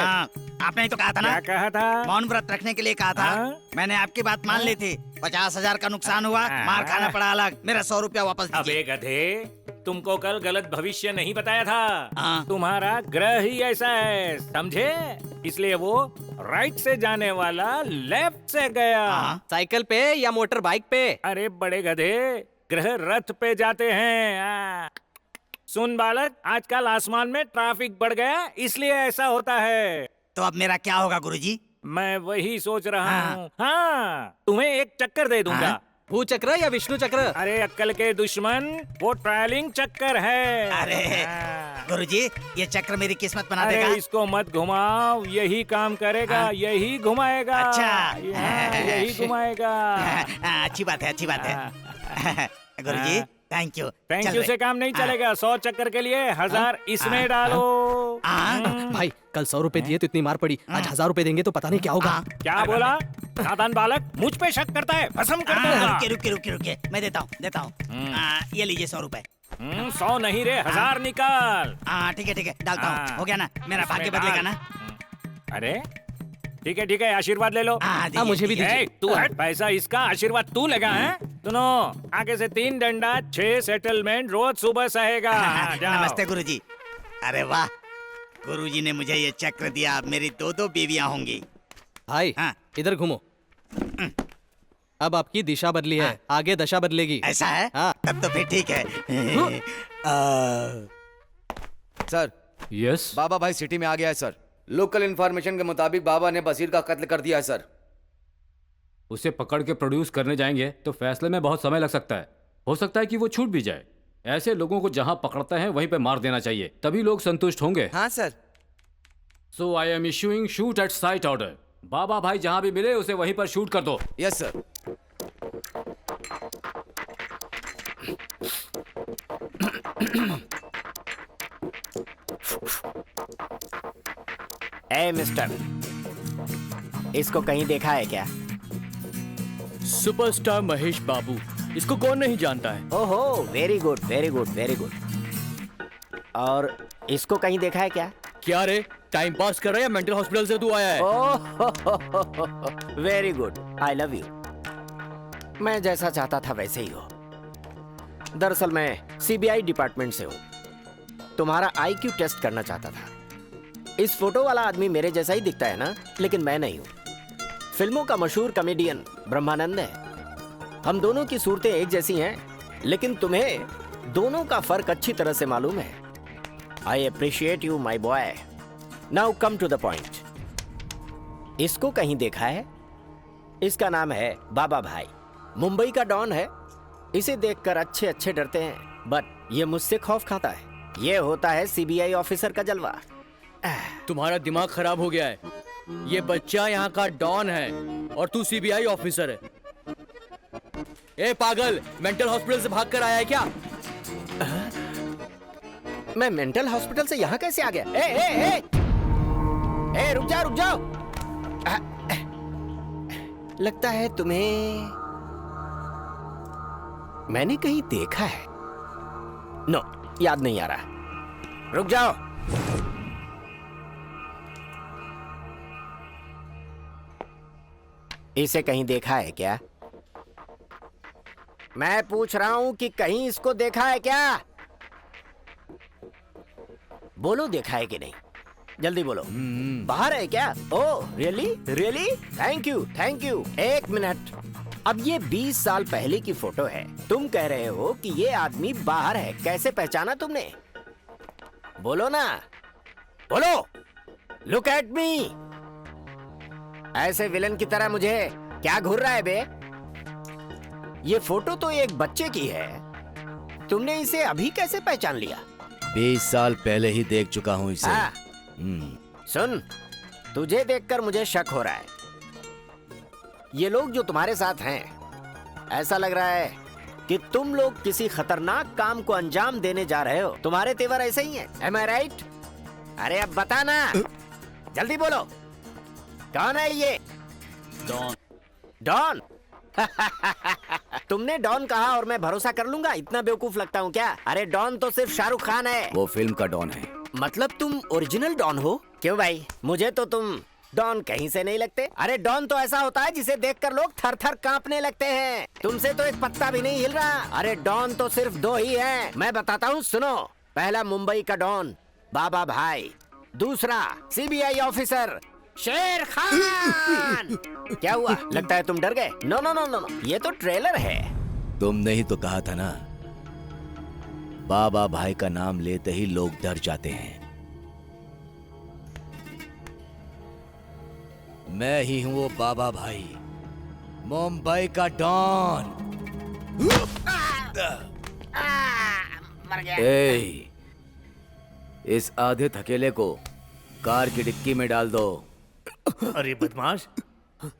S9: आपने ही तो कहा था ना।
S15: क्या कहा था?
S9: मौन व्रत रखने के लिए कहा था। मैंने आपकी बात मान ली थी। 50,000 का नुकसान हुआ, मार खाना पड़ा अलग। मेरा 100 रुपया वापस दीजिए।
S15: अबे गधे, तुमको कल गलत भविष्य नहीं बताया था। तुम्हारा ग्रह ही ऐसा है, समझे? इसलिए वो राइट से जाने वाला लेफ्ट से गया।
S7: साइकिल पे या मोटर बाइक पे?
S15: अरे बड़े गधे, ग्रह रथ पे जाते हैं। सुन बालक, आजकल आसमान में ट्रैफिक बढ़ गया, इसलिए ऐसा होता है।
S9: तो अब मेरा क्या होगा गुरुजी?
S15: मैं वही सोच रहा हूँ। हाँ, तुम्हें एक चक्कर दे दूंगा।
S7: भू चक्र या विष्णु चक्र?
S15: अरे अक्कल के दुश्मन, वो ट्रायलिंग चक्कर है।
S9: अरे गुरुजी, ये चक्र मेरी किस्मत बना देगा।
S15: अरे इसको मत घुमाओ, यही काम करेगा। यही घुमाएगा।
S9: अच्छा।
S15: यही घुमाएगा।
S9: अच्छी बात है, अच्छी बात है। गुरुजी थैंक यू।
S15: थैंक यू से काम नहीं चलेगा। 100 चक्कर के लिए 1000 इसमें डालो।
S7: भाई कल 100 रुपए दिए तो इतनी मार पड़ी, आज 1000 रुपए देंगे तो पता नहीं क्या होगा।
S15: क्या बोला? नादान बालक, मुझ पे शक करता है, भस्म कर दूंगा।
S9: रुके, मैं देता हूँ। ये लीजिए 100 रुपए।
S15: 100 नहीं रे, 1000 निकाल।
S9: ठीक है, डालता हूँ। हो गया ना, मेरा भाग्य बदलेगा ना।
S15: अरे ठीक है, आशीर्वाद ले लो।
S7: मुझे भी दीजिए।
S15: तू हट, पैसा इसका, आशीर्वाद तू लेगा है? सुनो, आगे से 3 डंडा 6 सेटलमेंट रोज सुबह सहेगा।
S9: नमस्ते गुरुजी। अरे वाह, गुरुजी ने मुझे ये चक्र दिया, अब मेरी 2 बीवियां होंगी।
S7: भाई इधर घूमो। अब आपकी दिशा बदली है, आगे दशा बदलेगी।
S9: ऐसा है? तब तो फिर ठीक है।
S2: सर।
S3: यस।
S2: बाबा भाई सिटी में आ गया है सर। लोकल इंफॉर्मेशन के मुताबिक बाबा ने बसीर का कत्ल कर दिया है सर।
S3: उसे पकड़ के प्रोड्यूस करने जाएंगे तो फैसले में बहुत समय लग सकता है। हो सकता है कि वो छूट भी जाए। ऐसे लोगों को जहां पकड़ते हैं वहीं पे मार देना चाहिए, तभी लोग संतुष्ट होंगे।
S2: हाँ सर।
S3: So I am issuing shoot at sight order. बाबा भाई जहाँ भी मिले उसे वहीं पर शूट कर दो।
S2: Yes sir.
S1: ए मिस्टर, इसको कहीं देखा है क्या?
S12: सुपरस्टार महेश बाबू, इसको कौन नहीं जानता है?
S1: ओहो, very good very good very good. और इसको कहीं देखा है क्या?
S12: क्या रे, टाइम पास कर रहा है या मेंटल हॉस्पिटल से तू आया है?
S1: Oh very good, I love you. मैं जैसा चाहता था वैसे ही हो। दरअसल मैं सीबीआई डिपार्टमेंट से हूँ। तुम्हारा आईक्यू टेस्ट करना चाहता था। इस फोटो वाला आदमी मेरे जैसा ही दिखता है ना, लेकिन मैं नहीं हूँ। फिल्मों का मशहूर कॉमेडियन ब्रह्मानंद है। हम दोनों की सूरतें एक जैसी हैं, लेकिन तुम्हें दोनों का फर्क अच्छी तरह से मालूम है। I appreciate you my boy. Now come to the point. इसको कहीं देखा है? इसका नाम है बाबा भाई। मुंबई का डॉन है। इसे देखकर अच्छे अच्छे डरते हैं, बट ये मुझसे खौफ खाता है। ये होता है सीबीआई ऑफिसर का जलवा।
S12: तुम्हारा दिमाग खराब हो गया है। ये बच्चा यहाँ का डॉन है और तू सीबीआई ऑफिसर है। ए पागल, मेंटल हॉस्पिटल से भागकर आया है क्या?
S1: मैं मेंटल हॉस्पिटल से यहाँ कैसे आ गया? ए, रुक जाओ रुक जाओ। लगता है तुम्हें मैंने कहीं देखा है। नो, याद नहीं आ रहा। रुक जाओ। इसे कहीं देखा है क्या? मैं पूछ रहा हूं कि कहीं इसको देखा है क्या? बोलो, देखा है कि नहीं? जल्दी बोलो। बाहर है क्या? Oh really really, thank you thank you. एक मिनट, अब ये 20 साल पहले की फोटो है। तुम कह रहे हो कि ये आदमी बाहर है, कैसे पहचाना तुमने? बोलो ना, बोलो। Look at me. ऐसे विलन की तरह मुझे क्या घूर रहा है बे? ये फोटो तो एक बच्चे की है। तुमने इसे अभी कैसे पहचान लिया?
S2: 20 साल पहले ही देख चुका हूँ इसे।
S1: हाँ। सुन, तुझे देखकर मुझे शक हो रहा है। ये लोग जो तुम्हारे साथ हैं, ऐसा लग रहा है कि तुम लोग किसी खतरनाक काम को अंजाम देने जा रहे हो। तुम्हारे तेवर ऐसे ही हैं, am I right? अरे अब बता ना, जल्दी बोलो। कौन है ये?
S12: डॉन।
S1: डॉन? तुमने डॉन कहा और मैं भरोसा कर लूंगा? इतना बेवकूफ लगता हूँ क्या? अरे डॉन तो सिर्फ शाहरुख खान है।
S2: वो फिल्म का डॉन है।
S1: मतलब तुम ओरिजिनल डॉन हो? क्यों भाई, मुझे तो तुम डॉन कहीं से नहीं लगते। अरे डॉन तो ऐसा होता है जिसे देखकर लोग थर थर कांपने लगते हैं। तुमसे तो एक पत्ता भी नहीं हिल रहा। अरे डॉन तो सिर्फ 2 ही हैं। मैं बताता हूँ, सुनो। पहला मुंबई का डॉन बाबा भाई, दूसरा सीबीआई ऑफिसर शेर खान। क्या हुआ, लगता है तुम डर गए? नो नो नो नो, ये तो ट्रेलर है।
S2: तुमने ही तो कहा था ना, बाबा भाई का नाम लेते ही लोग डर जाते हैं। मैं ही हूं वो बाबा भाई, मुंबई का डॉन।
S1: मर गया।
S2: ए, इस आधे थकेले को कार की डिक्की में डाल दो।
S8: अरे बदमाश,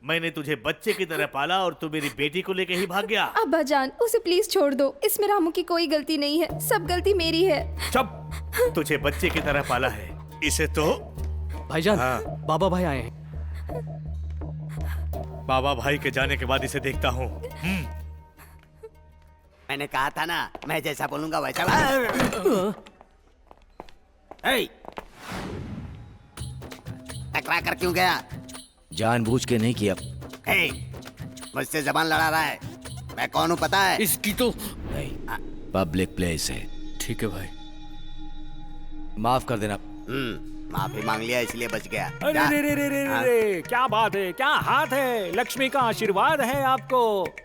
S8: मैंने तुझे बच्चे की तरह पाला और तू मेरी बेटी को लेके ही भाग गया।
S5: अब्बा जान, उसे प्लीज छोड़ दो। इसमें रामू की कोई गलती नहीं है, सब गलती मेरी है।
S8: चुप, तुझे बच्चे की तरह पाला है, इसे तो।
S7: भाईजान,
S8: हाँ।
S7: बाबा भाई आए हैं।
S8: बाबा भाई के जाने के बाद इसे देखता हूँ।
S9: मैंने कहा था ना, मैं जैसा बोलूंगा वैसा। टकरा कर क्यों गया?
S2: जानबूझ के नहीं किया।
S9: मुझसे जबान लड़ा रहा है। मैं कौन हूँ पता है?
S12: इसकी तो
S2: नहीं, पब्लिक प्लेस है।
S12: ठीक है भाई,
S2: माफ कर देना।
S9: माफी मांग लिया इसलिए बच गया।
S15: अरे रे रे रे रे रे, क्या बात है, क्या हाथ है। लक्ष्मी का आशीर्वाद है आपको।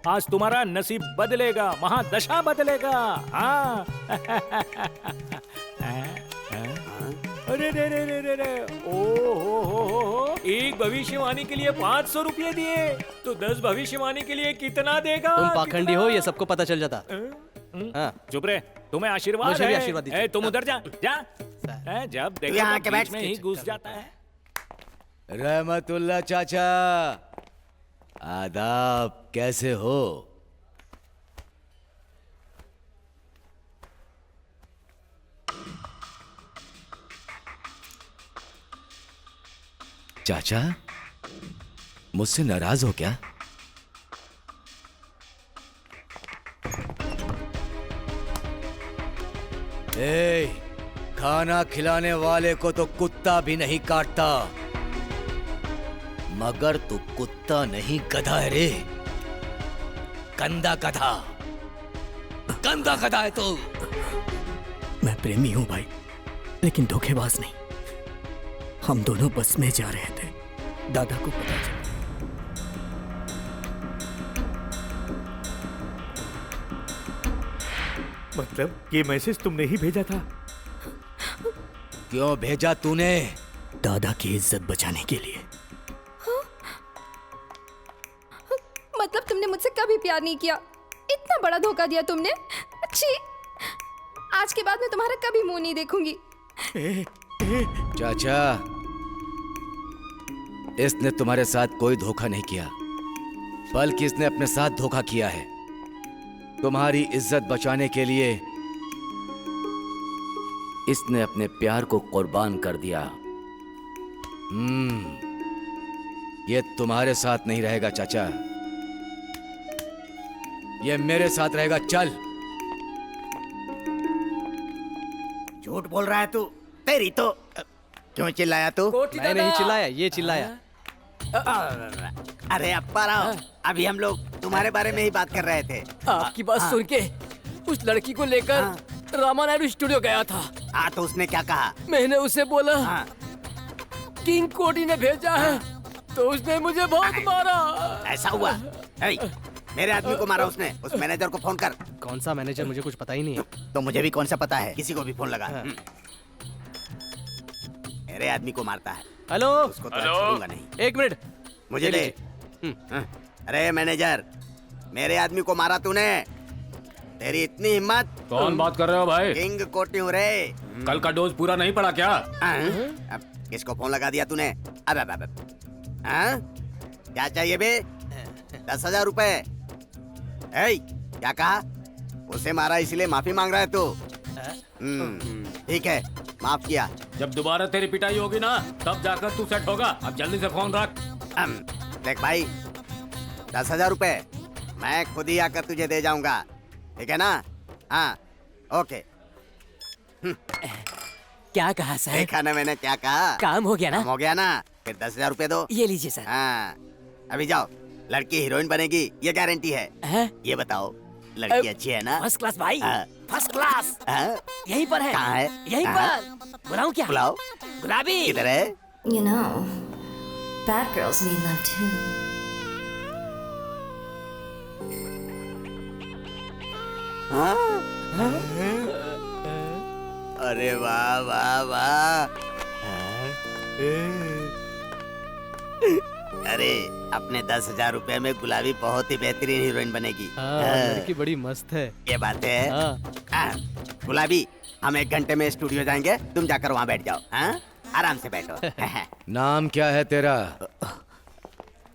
S15: आज तुम्हारा नसीब बदलेगा, महादशा बदलेगा। हाँ। अरे रे रे रे रे रे, ओ हो, एक भविष्यवाणी के लिए 500 रुपये दिए तो 10 भविष्यवाणी के लिए कितना देगा?
S7: तुम पाखंडी हो, ये सबको पता चल जाता।
S15: हाँ। चुप रहे, तुम्हें आशीर्वाद
S7: मुझे
S15: है।
S7: भी आशीर्वाद दीजिए।
S15: तुम उधर जा, जा। जब देखो
S9: यहाँ
S15: तो
S9: के
S15: बीच
S9: बैठ
S15: में ही घुस जाता है।
S2: रहमतुल्लाह चाचा, आदाब, कैसे हो? चाचा, मुझसे नाराज हो क्या? ए, खाना खिलाने वाले को तो कुत्ता भी नहीं काटता, मगर तू कुत्ता नहीं गधा है रे, गंदा गधा, गंदा गधा है तू।
S13: मैं प्रेमी हूं भाई, लेकिन धोखेबाज नहीं। हम दोनों बस में जा रहे थे, दादा को पता चला।
S8: मतलब ये मैसेज तुमने ही भेजा था?
S2: क्यों भेजा तूने?
S13: दादा की इज्जत बचाने के लिए।
S5: मतलब तुमने मुझसे कभी प्यार नहीं किया, इतना बड़ा धोखा दिया तुमने। अच्छी, आज के बाद मैं तुम्हारा कभी मुंह नहीं देखूंगी।
S2: चाचा, इसने तुम्हारे साथ कोई धोखा नहीं किया, बल्कि इसने अपने साथ धोखा किया है। तुम्हारी इज्जत बचाने के लिए इसने अपने प्यार को कुर्बान कर दिया। ये तुम्हारे साथ नहीं रहेगा चाचा, ये मेरे साथ रहेगा। चल।
S1: झूठ बोल रहा है तू, तेरी तो। क्यों चिल्लाया तू?
S7: मैं नहीं चिल्लाया, ये चिल्लाया।
S1: अरे अप्पा राव, अभी हम लोग तुम्हारे बारे में ही बात कर रहे थे।
S12: आपकी बात सुन के उस लड़की को लेकर रामा नायडू स्टूडियो गया था।
S1: हाँ, तो उसने क्या कहा?
S12: मैंने उसे बोला किंग कोडी ने भेजा है, तो उसने मुझे बहुत मारा।
S1: ऐसा हुआ? मेरे आदमी को मारा उसने। उस मैनेजर को फोन कर।
S7: कौन सा मैनेजर? मुझे कुछ पता ही नहीं है।
S1: तो मुझे भी कौन सा पता है, किसी को भी फोन लगा। मेरे आदमी को मारता है।
S7: हेलो,
S1: उसको तो छोड़ूंगा नहीं।
S7: एक मिनट
S1: मुझे दे। अरे मैनेजर, मेरे आदमी को मारा तूने, तेरी इतनी हिम्मत?
S3: कौन बात कर रहे हो भाई?
S1: किंग कोटी हूँ रे।
S3: कल का डोज पूरा नहीं पड़ा क्या?
S1: अब किसको फोन लगा दिया तूने? अब क्या चाहिए बे? 10,000 रुपए। क्या कहा? उसे मारा इसलिए माफी मांग रहा है तू? ठीक है, माफ किया।
S3: जब दोबारा तेरी पिटाई होगी ना, तब जाकर तू सेट होगा। अब जल्दी से फोन रख।
S1: देख भाई, 10,000 रुपए मैं खुद ही आकर तुझे दे जाऊंगा, ठीक है ना? हाँ, ओके।
S17: क्या कहा सर?
S1: देखा ना मैंने क्या कहा?
S17: काम हो गया ना?
S1: काम हो गया ना? फिर 10,000 रुपए दो।
S17: ये लीजिए सर।
S1: हाँ, अभी जाओ। लड़की हीरोइन बनेगी, ये गारंटी है। ये बताओ, लड़की अच्छी है ना?
S17: फर्स्ट क्लास भाई, फर्स्ट क्लास। यहीं पर है।
S1: कहाँ है?
S17: यहीं पर। बुलाऊं क्या?
S1: बुलाओ।
S17: गुलाबी
S1: किधर है?
S18: You know, bad girls need love too.
S1: अरे वाह वाह वाह। अरे अपने 10,000 रुपए में गुलाबी बहुत ही बेहतरीन हीरोइन बनेगी।
S7: लड़की बड़ी मस्त है।
S1: ये बात है। गुलाबी, हम 1 घंटे में स्टूडियो जाएंगे, तुम जाकर वहाँ बैठ जाओ। हाँ, आराम से बैठो।
S2: नाम क्या है तेरा?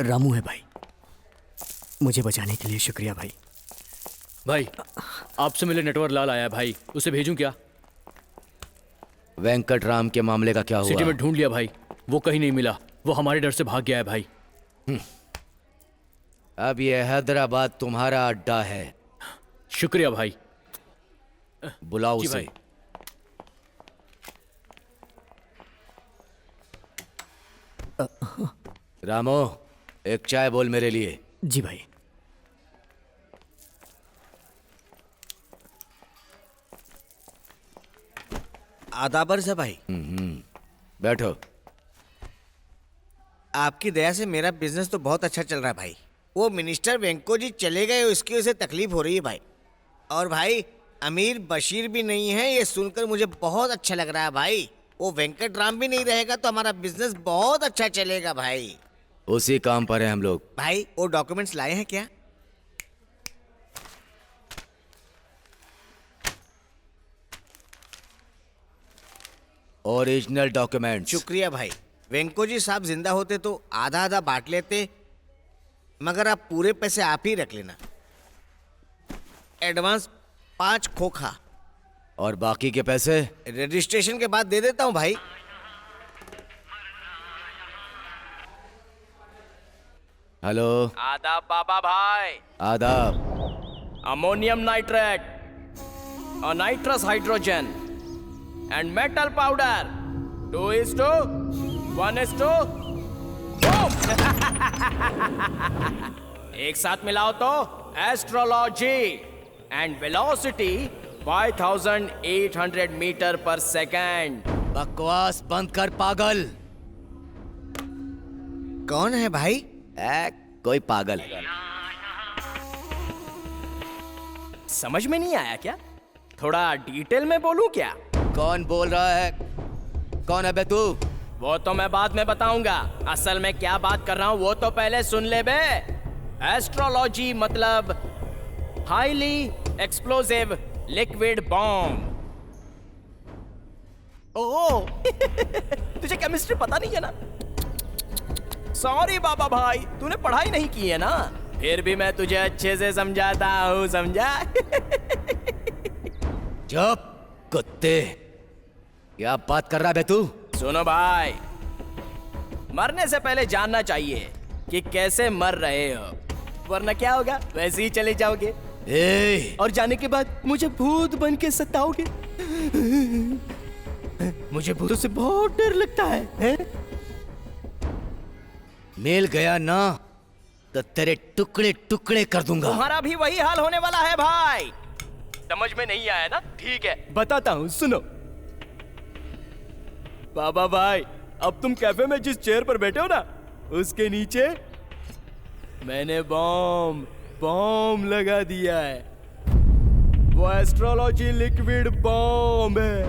S13: रामू है भाई। मुझे बचाने के लिए शुक्रिया भाई।
S12: भाई, आपसे मिले नेटवर्क लाल आया है भाई, उसे भेजूं क्या?
S2: वेंकट राम के मामले का क्या हुआ?
S12: सिटी में ढूंढ लिया भाई, वो कहीं नहीं मिला। वो हमारे डर से भाग गया है भाई।
S2: अब ये हैदराबाद तुम्हारा अड्डा है।
S12: शुक्रिया भाई।
S2: बुलाओ
S12: जी
S2: उसे।
S12: भाई।
S2: रामो, एक चाय बोल मेरे लिए।
S13: जी भाई।
S19: आदाबर से भाई।
S2: बैठो।
S19: आपकी दया से मेरा बिजनेस तो बहुत अच्छा चल रहा है भाई। वो मिनिस्टर वेंको जी चले गए, उसकी वजह से तकलीफ हो रही है भाई। और भाई, अमीर बशीर भी नहीं है, ये सुनकर मुझे बहुत अच्छा लग रहा है भाई। वो वेंकट राम भी नहीं रहेगा तो हमारा बिजनेस बहुत अच्छा चलेगा भाई।
S2: उसी काम पर हैं हम लोग।
S19: भाई, वो डॉक्यूमेंट्स लाए हैं क्या?
S2: Original documents.
S19: शुक्रिया भाई। वेंको जी साहब जिंदा होते तो आधा आधा बांट लेते, मगर आप पूरे पैसे आप ही रख लेना। एडवांस 5 खोखा
S2: और बाकी के पैसे
S19: रजिस्ट्रेशन के बाद दे देता हूँ भाई।
S2: हेलो।
S12: आदाब बाबा भाई।
S2: आदाब।
S12: अमोनियम नाइट्रेट और nitrous hydrogen and metal powder 2:1:2 एक साथ मिलाओ तो एस्ट्रोलॉजी एंड वेलोसिटी 5800 मीटर पर सेकेंड।
S2: बकवास बंद कर पागल।
S19: कौन है भाई?
S2: कोई पागल।
S12: समझ में नहीं आया क्या? थोड़ा डिटेल में बोलूं क्या?
S2: कौन बोल रहा है? कौन है बे तू?
S12: वो तो मैं बाद में बताऊंगा। असल में क्या बात कर रहा हूं वो तो पहले सुन ले बे। एस्ट्रोलॉजी मतलब हाईली एक्सप्लोसिव लिक्विड बॉम्ब। ओह तुझे केमिस्ट्री पता नहीं है ना? सॉरी बाबा भाई, तूने पढ़ाई नहीं की है ना? फिर भी मैं तुझे अच्छे से समझाता हूँ, समझा?
S2: चुप कुत्ते। क्या बात कर रहा है तू?
S12: सुनो भाई, मरने से पहले जानना चाहिए कि कैसे मर रहे हो, वरना क्या होगा? वैसे ही चले जाओगे। और जाने के बाद मुझे भूत बन के सताओगे। मुझे भूतों से बहुत डर लगता है?
S2: मिल गया ना तो तेरे टुकड़े टुकड़े कर दूंगा।
S12: तुम्हारा भी वही हाल होने वाला है भाई। समझ में नहीं आया ना? ठीक है बताता हूँ, सुनो। बाबा भाई, अब तुम कैफे में जिस चेयर पर बैठे हो ना, उसके नीचे मैंने बॉम्ब लगा दिया है। वो एस्ट्रोलॉजी लिक्विड बॉम्ब है।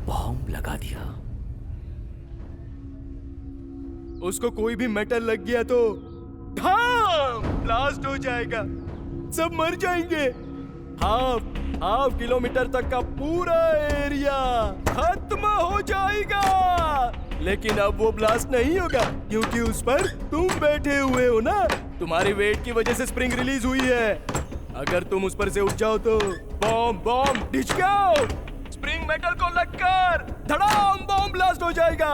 S13: बॉम्ब लगा दिया?
S12: उसको कोई भी मेटल लग गया तो ब्लास्ट हो जाएगा, सब मर जाएंगे। हाफ किलोमीटर तक का पूरा एरिया खत्म हो जाएगा। लेकिन अब वो ब्लास्ट नहीं होगा क्योंकि उस पर तुम बैठे हुए हो ना। तुम्हारी वेट की वजह से स्प्रिंग रिलीज हुई है। अगर तुम उस पर से उठ जाओ तो बॉम्ब डिच जाओ, स्प्रिंग मेटल को लगकर धड़ाम बॉम्ब ब्लास्ट हो जाएगा।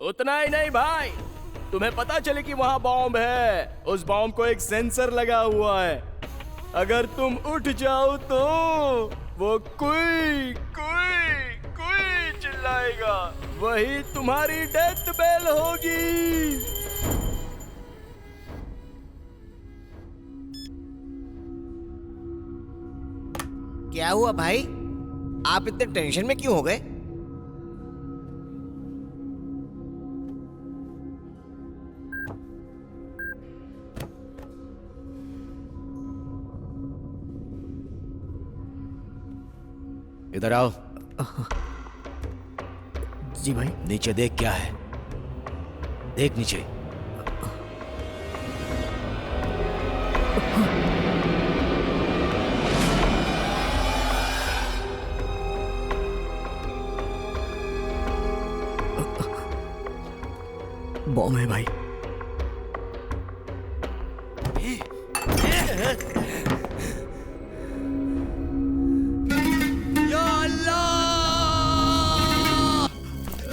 S12: उतना ही नहीं भाई, तुम्हें पता चले कि वहां बॉम्ब है, उस बॉम्ब को एक सेंसर लगा हुआ है। अगर तुम उठ जाओ तो वो कुई चिल्लाएगा, वही तुम्हारी डेथ बेल होगी।
S19: क्या हुआ भाई? आप इतने टेंशन में क्यों हो गए?
S2: इधर आओ।
S13: जी भाई।
S2: नीचे देख, क्या है? देख नीचे।
S13: बॉम्ब है भाई।
S2: या अल्लाह!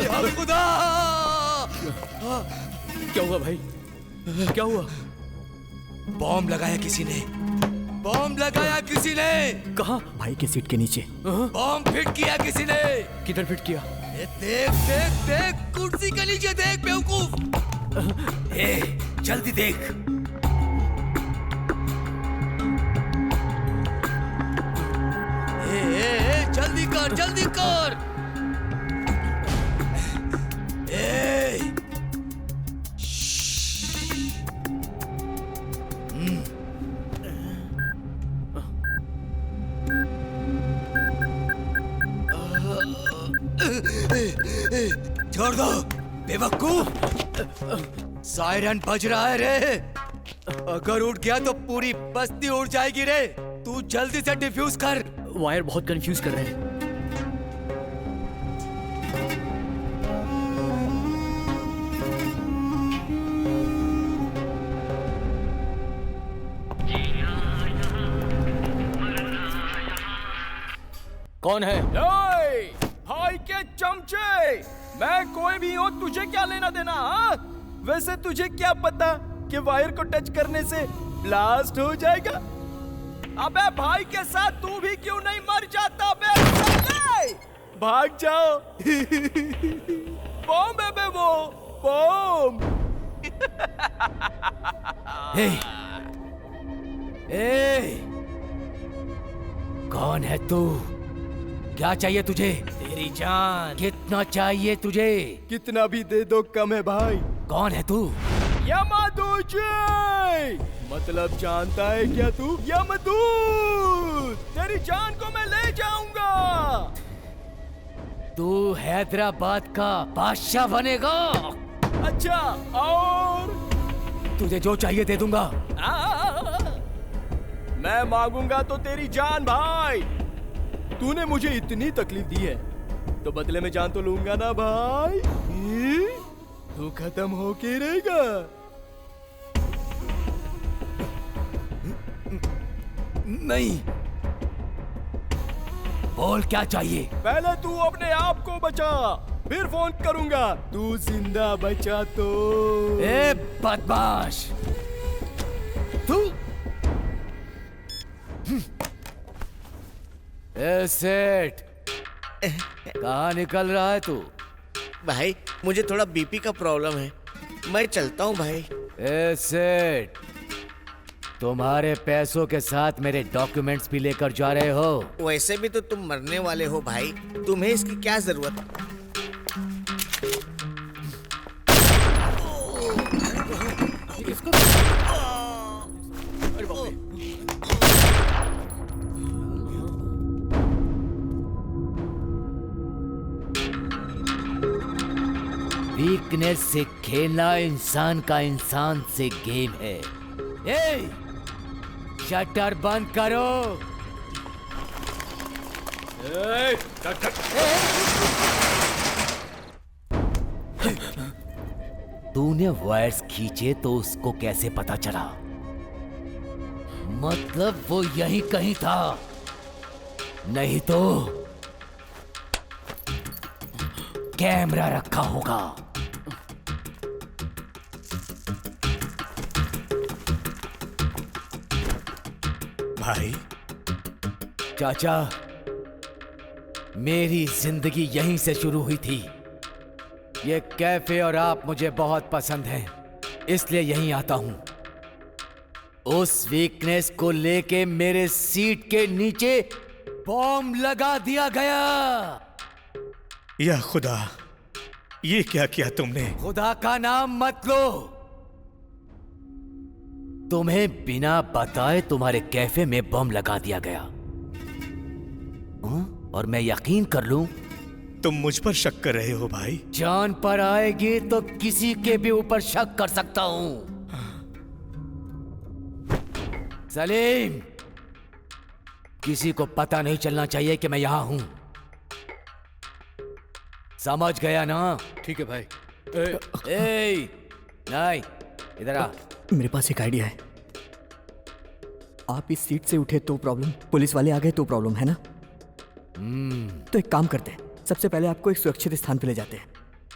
S2: या खुदा!
S13: क्या हुआ भाई? क्या हुआ?
S2: बॉम्ब लगाया किसी ने। बॉम्ब लगाया किसी ने।
S13: कहाँ? भाई के सीट के नीचे।
S2: बॉम्ब फिट किया किसी ने।
S13: किधर फिट किया?
S2: देख देख देख, कुर्सी के नीचे देख बेवकूफ। जल्दी देख। जल्दी कर, जल्दी कर। छोड़ दो बेवकूफ। सायरन बज रहा है रे। अगर उठ गया तो पूरी बस्ती उड़ जाएगी रे। तू जल्दी से डिफ्यूज कर।
S13: वायर बहुत कंफ्यूज कर रहे हैं।
S12: कौन है? ओए, भाई के चमचे, मैं कोई भी हूँ, तुझे क्या लेना देना? हाँ? वैसे तुझे क्या पता कि वायर को टच करने से ब्लास्ट हो जाएगा? अबे भाई के साथ तू भी क्यों नहीं मर जाता? बे भाग जाओ। बॉम्ब है बे वो, बॉम्ब।
S2: ए, कौन है तू? क्या चाहिए तुझे?
S12: तेरी जान।
S2: कितना चाहिए तुझे?
S12: कितना भी दे दो कम है भाई।
S2: कौन है तू?
S12: यमदूत। मतलब जानता है क्या तू? यमदूत। तेरी जान को मैं ले जाऊंगा।
S2: तू हैदराबाद का बादशाह बनेगा।
S12: अच्छा, और?
S2: तुझे जो चाहिए दे दूंगा।
S12: मैं मांगूंगा तो तेरी जान भाई। तूने मुझे इतनी तकलीफ दी है तो बदले में जान तो लूंगा ना भाई। तू खत्म होके रहेगा।
S2: नहीं, बोल क्या चाहिए?
S12: पहले तू अपने आप को बचा, फिर फोन करूंगा। तू जिंदा बचा तो।
S2: ए बदमाश, तू ए सेठ, कहाँ निकल रहा है तू?
S19: भाई मुझे थोड़ा बीपी का प्रॉब्लम है, मैं चलता हूँ भाई।
S2: ए सेठ, तुम्हारे पैसों के साथ मेरे डॉक्यूमेंट्स भी लेकर जा रहे हो?
S19: वैसे भी तो तुम मरने वाले हो भाई, तुम्हें इसकी क्या जरूरत?
S2: वीकनेस से खेलना इंसान का इंसान से गेम है। ए, शटर बंद करो। तूने वायर्स खींचे तो उसको कैसे पता चला? मतलब वो यहीं कहीं था, नहीं तो कैमरा रखा होगा।
S8: भाई
S2: चाचा, मेरी जिंदगी यहीं से शुरू हुई थी। ये कैफे और आप मुझे बहुत पसंद हैं, इसलिए यहीं आता हूं। उस वीकनेस को लेके मेरे सीट के नीचे बॉम्ब लगा दिया गया।
S8: या खुदा, ये क्या किया तुमने?
S2: खुदा का नाम मत लो। तुम्हें बिना बताए तुम्हारे कैफे में बम लगा दिया गया। और मैं यकीन कर लूं?
S8: तुम मुझ पर शक कर रहे हो भाई?
S2: जान पर आएगी तो किसी के भी ऊपर शक कर सकता हूं। सलीम, किसी को पता नहीं चलना चाहिए कि मैं यहां हूं। समझ गया ना?
S12: ठीक है भाई।
S2: नहीं, इधर आ।
S13: मेरे पास एक आइडिया है। आप इस सीट से उठे तो प्रॉब्लम, पुलिस वाले आ गए तो प्रॉब्लम है ना? तो एक काम करते हैं, सबसे पहले आपको एक सुरक्षित स्थान पे ले जाते हैं,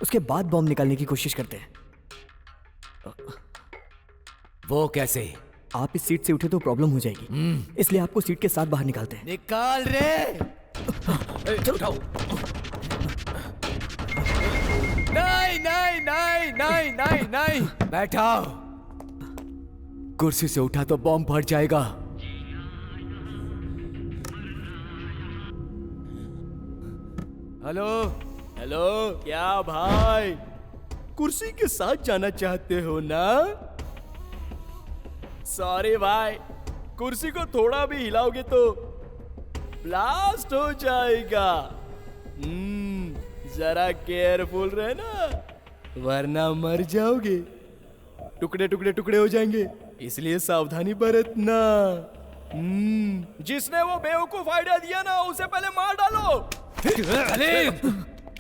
S13: उसके बाद बॉम्ब निकालने की कोशिश करते हैं।
S2: वो कैसे?
S13: आप इस सीट से उठे तो प्रॉब्लम हो जाएगी, इसलिए आपको सीट के साथ बाहर निकालते हैं।
S2: निकाल रे।
S12: उठाओ।
S2: नहीं नहीं नहीं नहीं नहीं नहीं, बैठाओ। कुर्सी से उठा तो बॉम्ब फट जाएगा।
S12: हेलो हेलो, क्या भाई कुर्सी के साथ जाना चाहते हो ना? सॉरी भाई, कुर्सी को थोड़ा भी हिलाओगे तो ब्लास्ट हो जाएगा। जरा केयरफुल रहना, वरना मर जाओगे। टुकड़े टुकड़े टुकड़े हो जाएंगे, इसलिए सावधानी बरतना। जिसने वो बेवकूफ आइडिया दिया ना, उसे पहले मार डालो।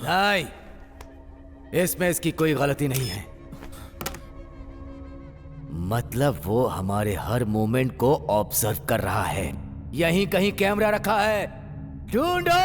S2: नहीं, इसमें इसकी कोई गलती नहीं है। मतलब वो हमारे हर मूवमेंट को ऑब्जर्व कर रहा है। यहीं कहीं कैमरा रखा है, ढूंढो।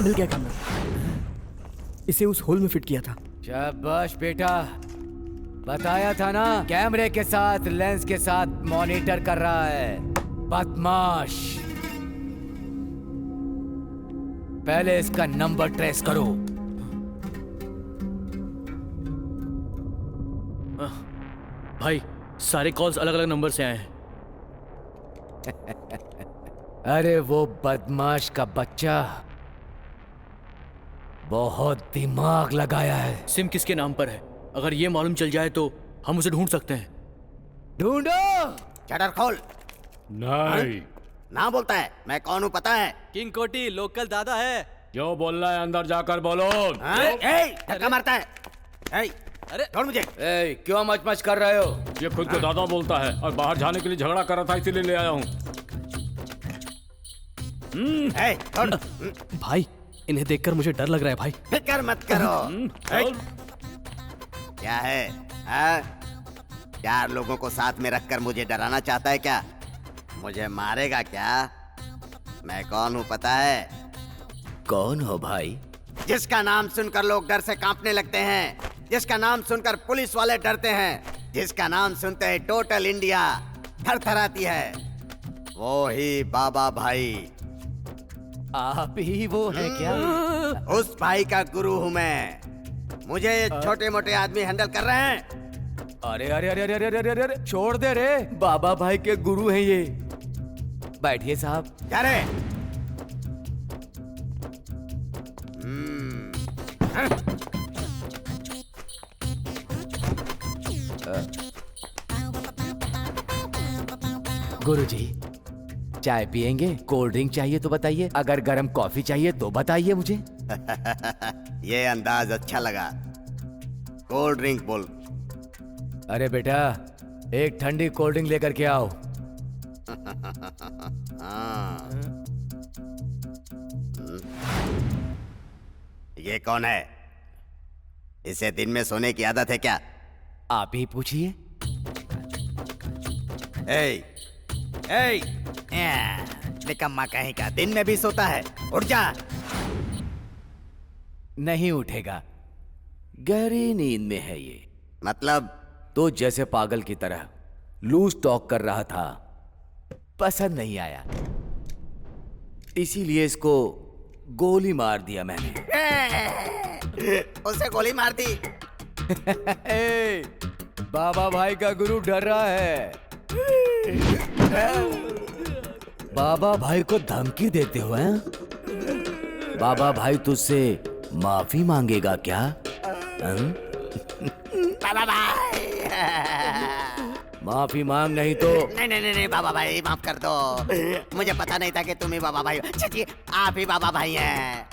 S13: मिल गया कैमरा। इसे उस होल में फिट किया था।
S2: शाबाश बेटा, बताया था ना, कैमरे के साथ लेंस के साथ मॉनिटर कर रहा है, बदमाश। पहले इसका नंबर ट्रेस करो।
S12: भाई सारे कॉल्स अलग अलग नंबर से आए हैं।
S2: अरे वो बदमाश का बच्चा बहुत दिमाग लगाया है।
S12: सिम किसके नाम पर है? अगर ये मालूम चल जाए तो हम उसे ढूंढ सकते हैं।
S2: ढूंढो।
S19: शटर खोल।
S3: नहीं।
S19: ना बोलता है, मैं कौन हूँ पता है?
S7: किंग कोटी लोकल दादा है।
S3: जो बोलना है अंदर जाकर बोलो।
S19: धक्का मारता है। अरे छोड़ मुझे।
S2: क्यों मच कर रहे हो?
S3: ये खुद को दादा बोलता है और बाहर जाने के लिए झगड़ा कर रहा था, इसीलिए ले आया हूँ।
S12: भाई इन्हें देखकर मुझे डर लग रहा है भाई।
S19: फिक्र मत करो। क्या है? चार लोगों को साथ में रखकर मुझे डराना चाहता है क्या? मुझे मारेगा क्या? मैं कौन हूँ पता है?
S2: कौन हो भाई?
S19: जिसका नाम सुनकर लोग डर से कांपने लगते हैं, जिसका नाम सुनकर पुलिस वाले डरते हैं, जिसका नाम सुनते ही टोटल इंडिया थरथराती है, वो ही बाबा भाई।
S2: आप ही वो है क्या?
S19: उस भाई का गुरु हूँ मैं। मुझे छोटे मोटे आदमी हैंडल कर रहे हैं।
S2: अरे अरे अरे अरे अरे अरे अरे छोड़ दे रे, बाबा भाई के गुरु हैं ये। बैठिए साहब।
S19: क्या रे?
S2: गुरुजी, चाय पियेंगे? कोल्ड ड्रिंक चाहिए तो बताइए, अगर गर्म कॉफी चाहिए तो बताइए मुझे।
S19: ये अंदाज अच्छा लगा। कोल्ड ड्रिंक बोल।
S2: अरे बेटा, एक ठंडी कोल्ड ड्रिंक लेकर के आओ।
S19: ये कौन है? इसे दिन में सोने की आदत है क्या?
S2: आप ही पूछिए।
S19: निकम्मा कहीं का, दिन में भी सोता है। उठ जा।
S2: नहीं उठेगा, गहरी नींद में है ये।
S19: मतलब?
S2: तो जैसे पागल की तरह लूज टॉक कर रहा था, पसंद नहीं आया, इसीलिए इसको गोली मार दिया मैंने।
S19: उसे गोली मार दी।
S2: बाबा भाई का गुरु डर रहा है। बाबा भाई को धमकी देते हो हैं? बाबा भाई तुझसे माफी मांगेगा क्या?
S19: बाबा भाई।
S2: माफी मांग, नहीं तो।
S19: नहीं बाबा भाई माफ कर दो। मुझे पता नहीं था कि तुम ही बाबा भाई हो। छठी, आप ही बाबा भाई हैं।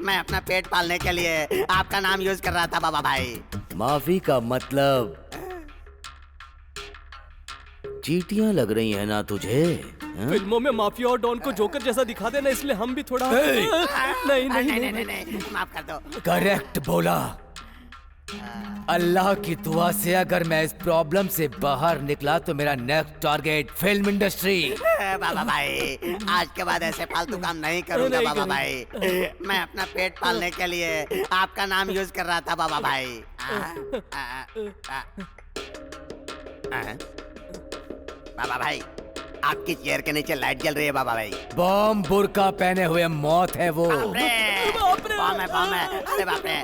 S19: मैं अपना पेट पालने के लिए आपका नाम यूज कर रहा था बाबा भाई।
S2: माफी का मतलब चीटियां लग रही है ना तुझे?
S12: फिल्मों में माफिया और डॉन को जोकर जैसा दिखा देना, इसलिए हम भी थोड़ा
S19: नहीं माफ कर दो।
S2: करेक्ट बोला। अल्लाह की दुआ से अगर मैं इस प्रॉब्लम से बाहर निकला तो मेरा नेक्स्ट टारगेट फिल्म इंडस्ट्री।
S19: बाबा भाई, आज के बाद ऐसे फालतू काम नहीं करूंगा बाबा भाई। मैं अपना पेट पालने के लिए आपका नाम यूज कर रहा था बाबा भाई। बाबा भाई,
S1: आपकी चेयर के नीचे लाइट जल रही है बाबा भाई।
S2: बॉम्ब बुर्का पहने हुए मौत है वो।
S1: बम है। अरे बाप रे।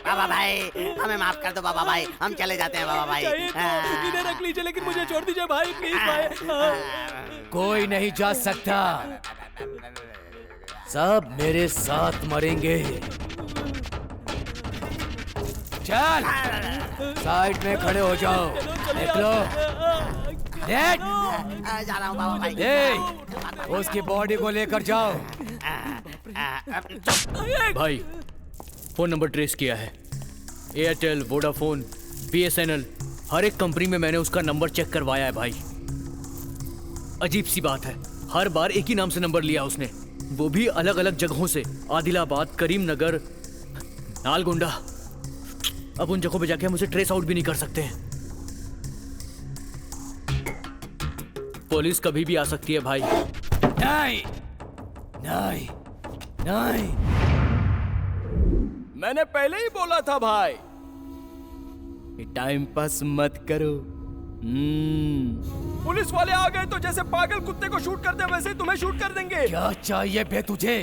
S1: बाबा भाई हमें माफ कर दो बाबा भाई, हम चले जाते हैं बाबा भाई।
S12: इधर रख लीजिए लेकिन मुझे छोड़ दीजिए भाई प्लीज भाई।
S2: कोई नहीं जा सकता, सब मेरे साथ मरेंगे। चल साइड में खड़े हो जाओ, निकलो।
S1: जा रहा हूँ बाबा भाई।
S2: उसकी बॉडी को लेकर जाओ।
S3: भाई फोन नंबर ट्रेस किया है, एयरटेल, वोडाफोन, BSNL, हर एक कंपनी में मैंने उसका नंबर चेक करवाया है भाई। अजीब सी बात है, हर बार एक ही नाम से नंबर लिया उसने, वो भी अलग अलग जगहों से, आदिलाबाद, करीमनगर, नालगोंडा। अब उन जगहों पे जाके हम उसे ट्रेस आउट भी नहीं कर सकते हैं। पुलिस कभी भी आ सकती है भाई।
S2: नहीं नहीं नहीं,
S12: मैंने पहले ही बोला था भाई, टाइम पास मत करो। पुलिस वाले आ गए तो जैसे पागल कुत्ते को शूट करते हैं वैसे ही तुम्हें शूट कर देंगे।
S2: क्या चाहिए बे तुझे?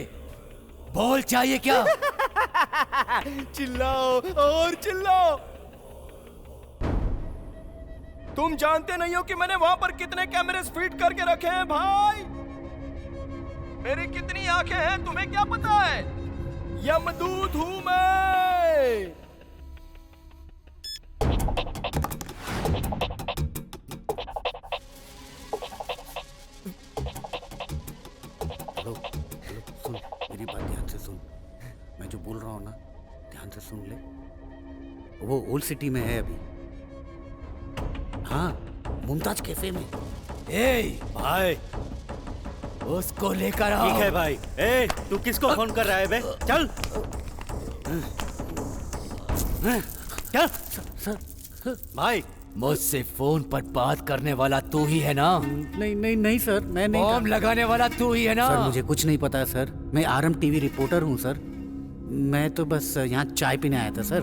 S2: बोल चाहिए क्या?
S12: चिल्लाओ और चिल्लाओ। तुम जानते नहीं हो कि मैंने वहां पर कितने कैमरे फीड करके रखे हैं भाई। मेरी कितनी आंखें हैं तुम्हें क्या पता है? यमदूत हूं मैं।
S20: हेलो सुन, मेरी बात ध्यान से सुन। मैं जो बोल रहा हूँ ना ध्यान से सुन ले। वो ओल्ड सिटी में है अभी। हाँ, मुमताज कैफे में।
S2: ए भाई, उसको लेकर आओ।
S20: ठीक है भाई। ए तू किसको फोन कर रहा है बे? चल चल भाई।
S2: मुझसे फोन पर बात करने वाला तू ही है ना?
S20: नहीं नहीं नहीं सर, मैं नहीं।
S2: बॉम्ब लगाने वाला तू ही है ना?
S20: सर मुझे कुछ नहीं पता सर, मैं RM TV रिपोर्टर हूँ सर। मैं तो बस यहाँ चाय पीने आया था सर।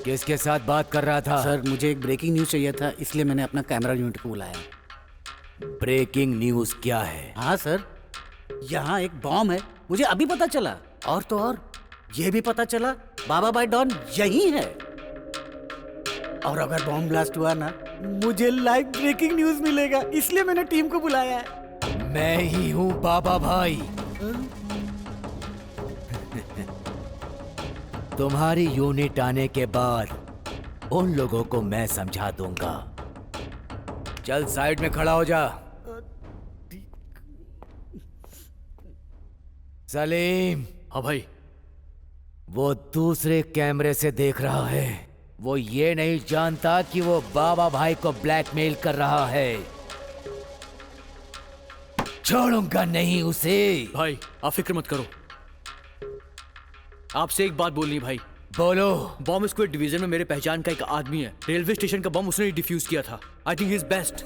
S2: किसके साथ बात कर रहा था?
S20: सर मुझे एक ब्रेकिंग न्यूज चाहिए था, इसलिए मैंने अपना कैमरा यूनिट को बुलाया।
S2: ब्रेकिंग न्यूज क्या है?
S20: हाँ सर, यहाँ एक बॉम्ब है, मुझे अभी पता चला। और तो और ये भी पता चला बाबा भाई डॉन यही है। और अगर बॉम्ब ब्लास्ट हुआ ना, मुझे लाइव ब्रेकिंग न्यूज मिलेगा, इसलिए मैंने टीम को बुलाया है।
S2: मैं ही हूँ बाबा भाई। तुम्हारी यूनिट आने के बाद उन लोगों को मैं समझा दूंगा। चल साइड में खड़ा हो जा। सलीम।
S3: हाँ भाई।
S2: वो दूसरे कैमरे से देख रहा है, वो ये नहीं जानता कि वो बाबा भाई को ब्लैकमेल कर रहा है। छोड़ूंगा नहीं उसे।
S3: भाई आप फिक्र मत करो, आपसे एक बात बोलनी भाई।
S2: बोलो।
S3: बॉम्ब स्क्वाड डिवीजन में मेरे पहचान का एक आदमी है, रेलवे स्टेशन का बम उसने डिफ्यूज किया था। I think he is best.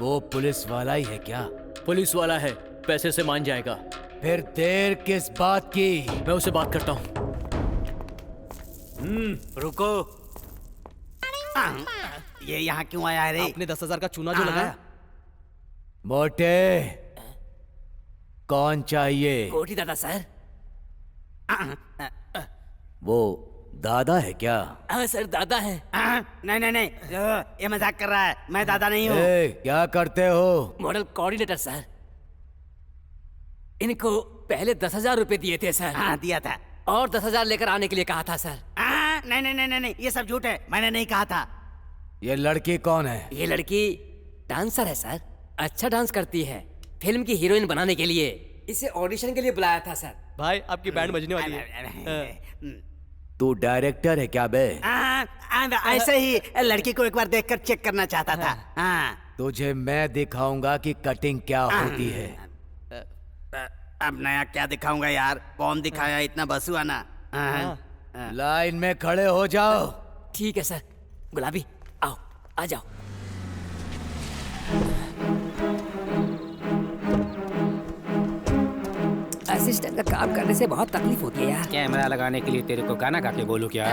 S2: वो पुलिस वाला ही है क्या?
S3: पुलिस वाला है, पैसे से मान जाएगा।
S2: फिर देर किस बात की?
S3: मैं उससे बात करता हूँ।
S20: रुको।
S19: ये यहाँ क्यों आया है रे?
S7: आपने 10,000 का चूना जो लगाया।
S2: मोटे, कौन चाहिए?
S17: कोठी दादा सर।
S2: वो दादा है क्या?
S17: हाँ सर दादा है।
S19: नहीं नहीं नहीं, ये मजाक कर रहा है, मैं दादा नहीं हूँ।
S2: क्या करते हो?
S17: Model coordinator sir. इनको पहले 10,000 रुपए दिए थे सर।
S19: हाँ दिया था।
S17: और 10,000 लेकर आने के लिए कहा था सर।
S19: नहीं नहीं नहीं नहीं, ये सब झूठ है, मैंने नहीं कहा था।
S2: ये लड़की कौन है?
S17: ये लड़की डांसर है सर, अच्छा डांस करती है। फिल्म की हीरोइन बनाने के लिए इसे ऑडिशन के लिए बुलाया था सर।
S7: भाई आपकी बैंड बजने वाली है।
S2: तू डायरेक्टर है क्या बे?
S19: ऐसे ही लड़की को एक बार देखकर चेक करना चाहता था।
S2: तुझे मैं दिखाऊंगा कि कटिंग क्या होती है।
S19: अब नया क्या दिखाऊंगा यार, कौन दिखाया इतना बसुआ ना।
S2: लाइन में खड़े हो जाओ।
S17: ठीक है सर। गुलाबी आओ, आ जाओ। असिस्टेंट का काम करने से बहुत तकलीफ होती है यार।
S21: कैमरा लगाने के लिए तेरे को गाना गा के बोलूं क्या?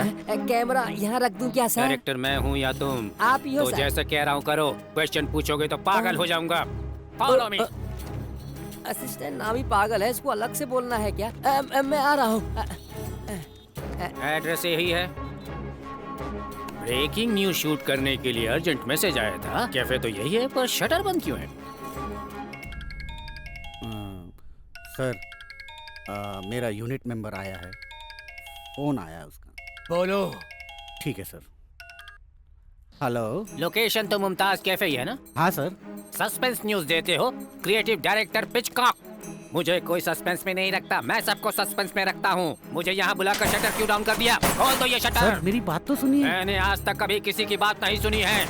S17: कैमरा यहाँ रख दूं क्या सर?
S21: डायरेक्टर मैं हूँ या तुम?
S17: आप ही हो
S21: तो
S17: सर।
S21: जैसा कह रहा हूँ करो, क्वेश्चन पूछोगे तो पागल हो जाऊंगा। Follow me.
S17: असिस्टेंट नाम ही पागल है, इसको अलग से बोलना है क्या? मैं आ रहा हूँ।
S21: एड्रेस यही है। ब्रेकिंग न्यूज शूट करने के लिए अर्जेंट मैसेज आया था। कैफे तो यही है, पर शटर बंद क्यों है?
S20: सर मेरा यूनिट मेंबर आया है, फोन आया है उसका।
S21: बोलो।
S20: ठीक है सर। हेलो।
S21: लोकेशन तो मुमताज कैफे ही है ना?
S20: हाँ सर।
S21: सस्पेंस न्यूज देते हो? Creative director Pitchcock. मुझे कोई सस्पेंस में नहीं रखता, मैं सबको सस्पेंस में रखता हूँ। मुझे यहाँ बुलाकर शटर क्यों डाउन कर दिया? खोल दो ये शटर।
S20: सर मेरी बात तो सुनिए।
S21: मैंने आज तक कभी किसी की बात नहीं सुनी है।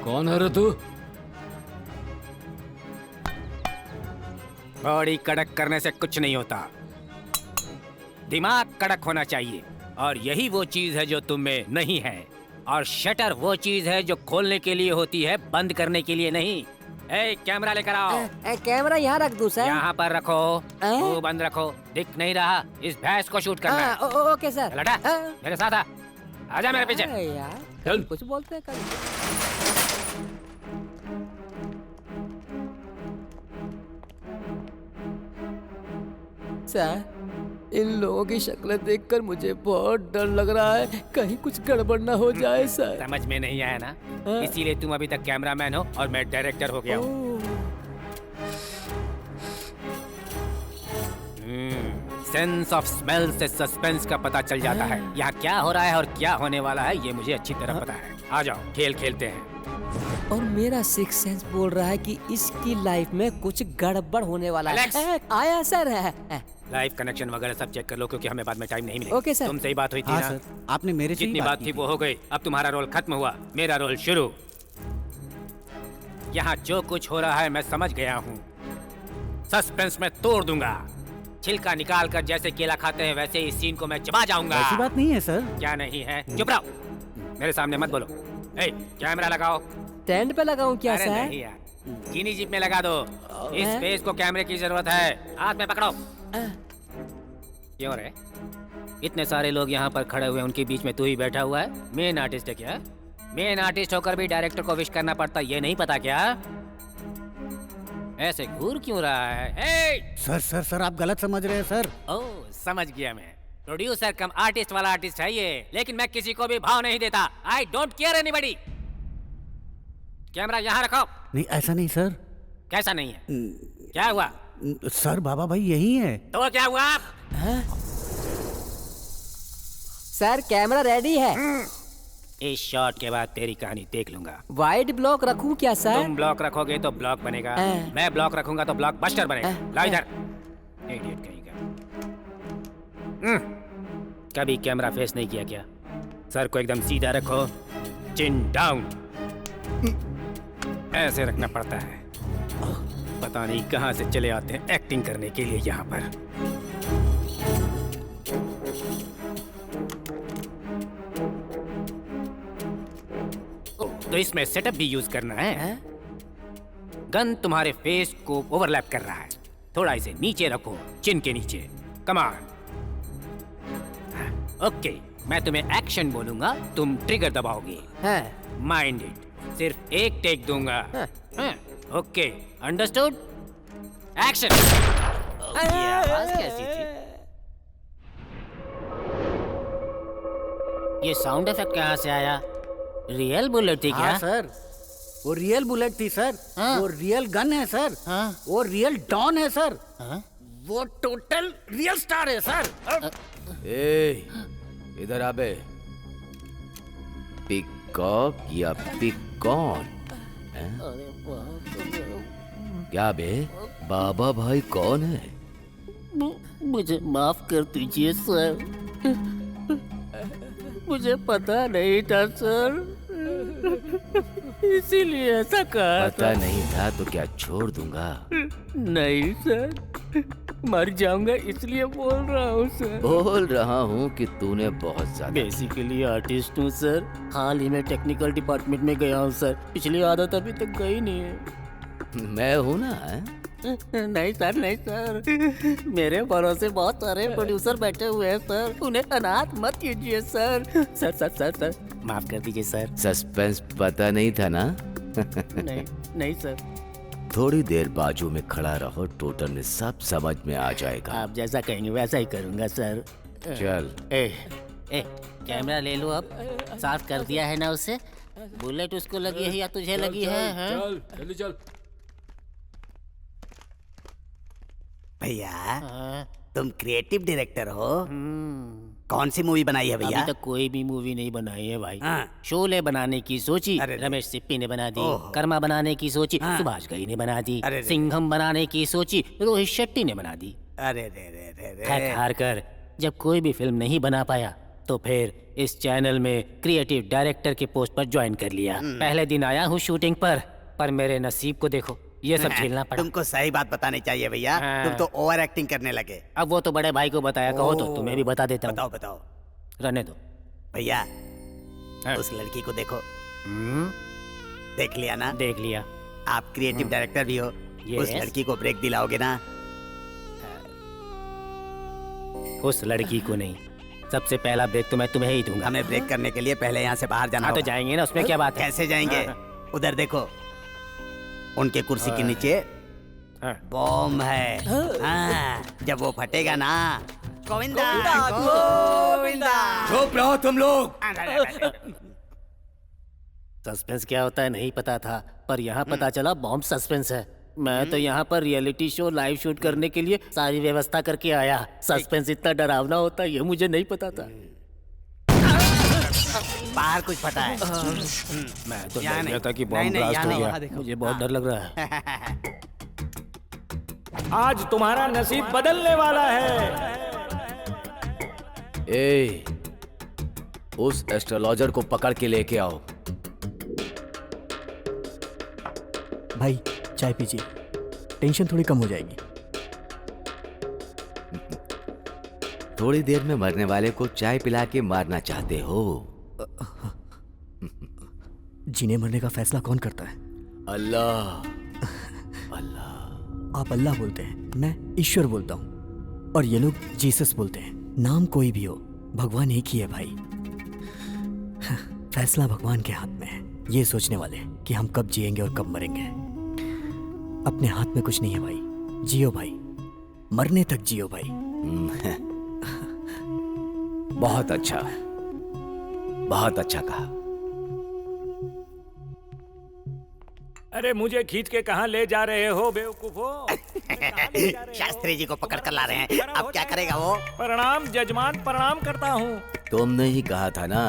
S3: कौन है रे तू?
S21: बॉडी कड़क करने से कुछ नहीं होता, दिमाग कड़क होना चाहिए, और यही वो चीज है जो तुम में नहीं है। और शटर वो चीज है जो खोलने के लिए होती है, बंद करने के लिए नहीं। ए, कैमरा लेकर आओ।
S17: कैमरा यहाँ रख दूं सर?
S21: यहाँ पर रखो, मुंह बंद रखो। दिख नहीं रहा, इस भैंस को शूट करना है।
S17: Okay sir.
S21: लटा, मेरे साथ आ, आजा मेरे पीछे।
S17: यार कल कुछ बोलते हैं कल। सर इन लोगों की शक्लें देखकर मुझे बहुत डर लग रहा है, कहीं कुछ गड़बड़ ना हो जाए सर।
S21: समझ में नहीं आया ना? इसीलिए तुम अभी तक कैमरामैन हो और मैं डायरेक्टर हो गया हूँ। सेंस ऑफ स्मेल से सस्पेंस का पता चल जाता है। यहाँ क्या हो रहा है और क्या होने वाला है ये मुझे अच्छी तरह पता है। आ जाओ खेल खेलते हैं।
S17: और मेरा सिक्स सेंस बोल रहा है कि इसकी लाइफ में कुछ गड़बड़ होने वाला है। आया सर।
S21: लाइव कनेक्शन वगैरह सब चेक कर लो, क्योंकि हमें बाद में टाइम नहीं मिलेगा।
S17: Okay sir.
S21: तुमसे ही बात हुई थी
S20: हाँ
S21: ना?
S20: सर, आपने मेरे से ही
S21: जितनी बात थी वो हो गई। अब तुम्हारा रोल खत्म हुआ, मेरा रोल शुरू। यहाँ जो कुछ हो रहा है मैं समझ गया हूँ। सस्पेंस में तोड़ दूंगा। छिलका निकाल कर जैसे केला खाते हैं वैसे इस सीन को मैं चबा जाऊंगा।
S20: ऐसी बात नहीं है सर।
S21: क्या नहीं है? चुप रहो, मेरे सामने मत बोलो। ए, कैमरा लगाओ।
S17: स्टैंड पे लगाऊं क्या
S21: अरे
S17: सर?
S21: नहीं यार, चीनी जीप में लगा दो। इस फेस को कैमरे की जरूरत है। हाथ में पकड़ो। क्यों रे? इतने सारे लोग यहाँ पर खड़े हुए, उनके बीच में तू ही बैठा हुआ है। मेन आर्टिस्ट है क्या? मेन आर्टिस्ट होकर भी डायरेक्टर को विश करना पड़ता, ये नहीं पता क्या? ऐसे घूर क्यों रहा है? हे!
S20: सर आप गलत समझ रहे हैं सर।
S21: ओह समझ गया मैं। प्रोड्यूसर कम आर्टिस्ट वाला आर्टिस्ट है ये, लेकिन मैं किसी को भी भाव नहीं देता। I don't care anybody. Camera यहाँ रखो।
S20: नहीं ऐसा नहीं सर।
S21: कैसा नहीं है? क्या हुआ?
S20: सर बाबा भाई यही है।
S21: तो क्या हुआ?
S17: सर कैमरा रेडी है।
S21: इस शॉट के बाद तेरी कहानी देख लूंगा।
S17: वाइड ब्लॉक रखूं क्या सर?
S21: तुम ब्लॉक रखोगे तो ब्लॉक बनेगा, मैं ब्लॉक रखूंगा तो ब्लॉक बस्टर बनेगा। ला इधर। इडियट कहीं का। कभी कैमरा फेस नहीं किया क्या? सर को एकदम सीधा रखो, चिन डाउन। ऐसे रखना पड़ता है। पता नहीं कहां से चले आते हैं एक्टिंग करने के लिए यहाँ पर। तो इसमें सेटअप भी यूज करना है। गन तुम्हारे फेस को ओवरलैप कर रहा है, थोड़ा इसे नीचे रखो, चिन के नीचे। कमान। ओके, मैं तुम्हें एक्शन बोलूंगा, तुम ट्रिगर दबाओगे। Mind it. सिर्फ एक टेक दूंगा। Okay, understood? एक्शन। ये आवाज कैसी थी? ये साउंड इफेक्ट कहाँ से आया? रियल बुलेट थी क्या?
S20: हाँ सर, वो रियल बुलेट थी सर। वो रियल गन है सर। वो रियल डॉन है सर। वो टोटल रियल स्टार है सर।
S2: ए, इधर आ बे। पिकॉक या पिकॉन? क्या बे, बाबा भाई कौन है?
S21: मुझे माफ कर दीजिए सर, मुझे पता नहीं था सर, इसीलिए ऐसा कहा।
S2: पता नहीं था तो क्या छोड़ दूंगा?
S21: नहीं सर, मर जाऊंगा इसलिए बोल रहा हूँ सर।
S2: बोल रहा हूँ कि तूने बहुत ज्यादा।
S21: बेसिकली आर्टिस्ट हूँ सर, हाल ही में टेक्निकल डिपार्टमेंट में गया हूँ सर। पिछली आदत अभी तक गई नहीं है।
S2: मैं हूँ ना,
S21: नहीं सर, नहीं सर, मेरे भरोसे बहुत सारे प्रोड्यूसर बैठे हुए हैं सर, उन्हें अनाथ मत कीजिए sir. Sir sir sir sir माफ कर दीजिए सर।
S2: सस्पेंस पता नहीं था ना?
S21: नहीं नहीं सर।
S2: थोड़ी देर बाजू में खड़ा रहो, टोटल में सब समझ में आ जाएगा।
S21: आप जैसा कहेंगे वैसा ही करूंगा सर।
S2: चल।
S21: ए कैमरा ले लो, अब साफ कर दिया है ना उसे। बुलेट उसको लगी है या तुझे लगी है?
S12: चल जल्दी चल।
S19: भैया तुम क्रिएटिव डायरेक्टर हो, कौन सी मूवी बनाई है भैया?
S21: अभी तक कोई भी मूवी नहीं बनाई है भाई। शोले बनाने की सोची, रमेश सिप्पी ने बना दी। कर्मा बनाने की सोची, सुभाष घई ने बना दी। सिंघम बनाने की सोची, रोहित शेट्टी ने बना दी।
S19: अरे रे
S21: थक हार कर जब कोई भी फिल्म नहीं बना पाया तो फिर इस चैनल में क्रिएटिव डायरेक्टर के पोस्ट पर ज्वाइन कर लिया। पहले दिन आया हूँ शूटिंग पर मेरे नसीब को देखो, ये सब झेलना पड़ा।
S19: तुमको सही बात बतानी चाहिए भैया, तुम तो ओवर एक्टिंग करने लगे।
S21: अब वो तो बड़े भाई को बताया, कहो तो तुम्हें भी बता देता हूँ।
S19: बताओ बताओ।
S21: रहने दो
S19: भैया, उस लड़की को देखो। देख लिया ना?
S21: देख लिया।
S19: आप क्रिएटिव डायरेक्टर भी हो, उस लड़की को ब्रेक दिलाओगे ना?
S21: उस लड़की को नहीं, सबसे पहला ब्रेक तो मैं तुम्हें ही दूंगा।
S19: हमें ब्रेक करने के लिए पहले यहाँ से बाहर जाना
S21: तो जाएंगे ना, उसमें क्या बात है?
S19: कैसे जाएंगे? उधर देखो, उनके कुर्सी के नीचे बॉम्ब है। जब वो फटेगा ना, गोविंदा गोविंदा।
S2: चुप रहो तुम लोग।
S21: सस्पेंस क्या होता है नहीं पता था, पर यहाँ पता चला बॉम्ब सस्पेंस है। मैं तो यहाँ पर रियलिटी शो लाइव शूट करने के लिए सारी व्यवस्था करके आया। सस्पेंस इतना डरावना होता है ये मुझे नहीं पता था।
S19: बाहर कुछ पता है?
S21: मैं तो डर गया था कि बॉम्ब ब्लास्ट हो गया, मुझे बहुत डर लग रहा है।
S15: आज तुम्हारा नसीब बदलने वाला है।
S2: ए, उस एस्ट्रोलॉजर को पकड़ के लेके आओ।
S13: भाई चाय पीजिए, टेंशन थोड़ी कम हो जाएगी।
S2: थोड़ी देर में मरने वाले को चाय पिला के मारना चाहते हो?
S13: जीने मरने का फैसला कौन करता है?
S2: अल्लाह।
S13: आप अल्लाह बोलते हैं, मैं ईश्वर बोलता हूँ, और ये लोग जीसस बोलते हैं। नाम कोई भी हो, भगवान एक ही है भाई। फैसला भगवान के हाथ में है। ये सोचने वाले कि हम कब जिएंगे और कब मरेंगे, अपने हाथ में कुछ नहीं है भाई। जियो भाई, मरने तक जियो भाई।
S2: बहुत अच्छा, बहुत अच्छा कहा।
S15: अरे मुझे खींच के कहाँ ले जा रहे हो बेवकूफो?
S19: शास्त्री जी को पकड़ कर ला रहे हैं, अब क्या करेगा वो?
S15: प्रणाम जजमान, प्रणाम करता हूँ।
S2: तुमने ही कहा था ना?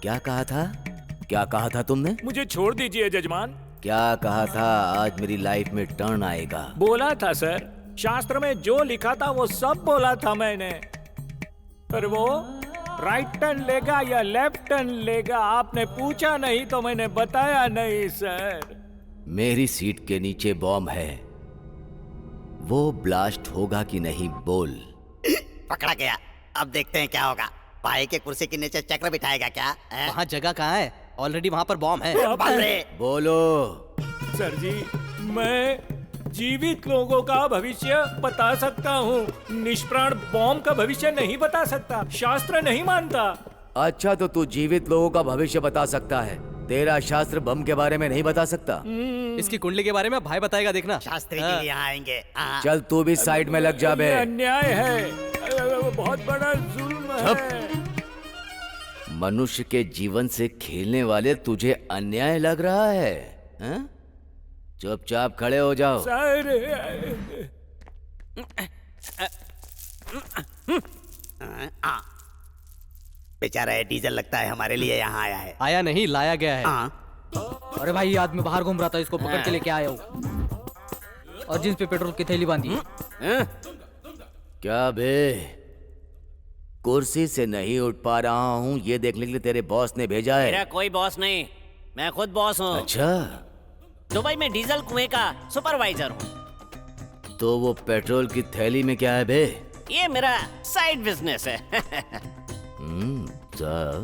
S2: क्या कहा था? क्या कहा था तुमने?
S15: मुझे छोड़ दीजिए जजमान।
S2: क्या कहा था? आज मेरी लाइफ में टर्न आएगा।
S15: बोला था सर, शास्त्र में जो लिखा था वो सब बोला था मैंने, पर वो राइट टर्न लेगा या लेफ्ट टर्न लेगा आपने पूछा नहीं तो मैंने बताया नहीं सर।
S2: मेरी सीट के नीचे बॉम्ब है, वो ब्लास्ट होगा कि नहीं बोल।
S19: पकड़ा गया, अब देखते हैं क्या होगा। भाई के कुर्सी के नीचे चक्र बिठाएगा क्या?
S7: वहाँ जगह कहाँ है? ऑलरेडी वहाँ पर बॉम्ब है।
S2: बोलो।
S15: सर जी, मैं जीवित लोगों का भविष्य बता सकता हूँ, निष्प्राण बॉम्ब का भविष्य नहीं बता सकता, शास्त्र नहीं मानता।
S2: अच्छा, तो तू जीवित लोगों का भविष्य बता सकता है, तेरा शास्त्र बम के बारे में नहीं बता सकता।
S7: इसकी कुंडली के बारे में भाई बताएगा, देखना।
S19: शास्त्री जी यहाँ आएंगे।
S2: चल तू भी साइड में लग जा बे।
S15: अन्याय है, बहुत बड़ा जुल्म है।
S2: मनुष्य के जीवन से खेलने वाले तुझे अन्याय लग रहा है? हैं? चुपचाप खड़े हो जाओ।
S15: सर
S19: बेचारा है, डीजल लगता है हमारे लिए यहाँ आया है।
S7: आया नहीं, लाया गया है।
S6: अरे भाई, ये आदमी बाहर घूम रहा था, इसको पकड़ के लेके आया हूँ, और जींस पे पेट्रोल की थैली बांधी है।
S2: क्या बे, कुर्सी से नहीं उठ पा रहा हूँ, ये देखने के लिए तेरे बॉस ने भेजा है?
S14: मेरा कोई बॉस नहीं, मैं खुद बॉस हूँ।
S2: अच्छा,
S14: दुबई में डीजल कुएं का सुपरवाइजर हूँ।
S2: तो वो पेट्रोल की थैली में क्या है बे?
S14: ये मेरा साइड बिजनेस है।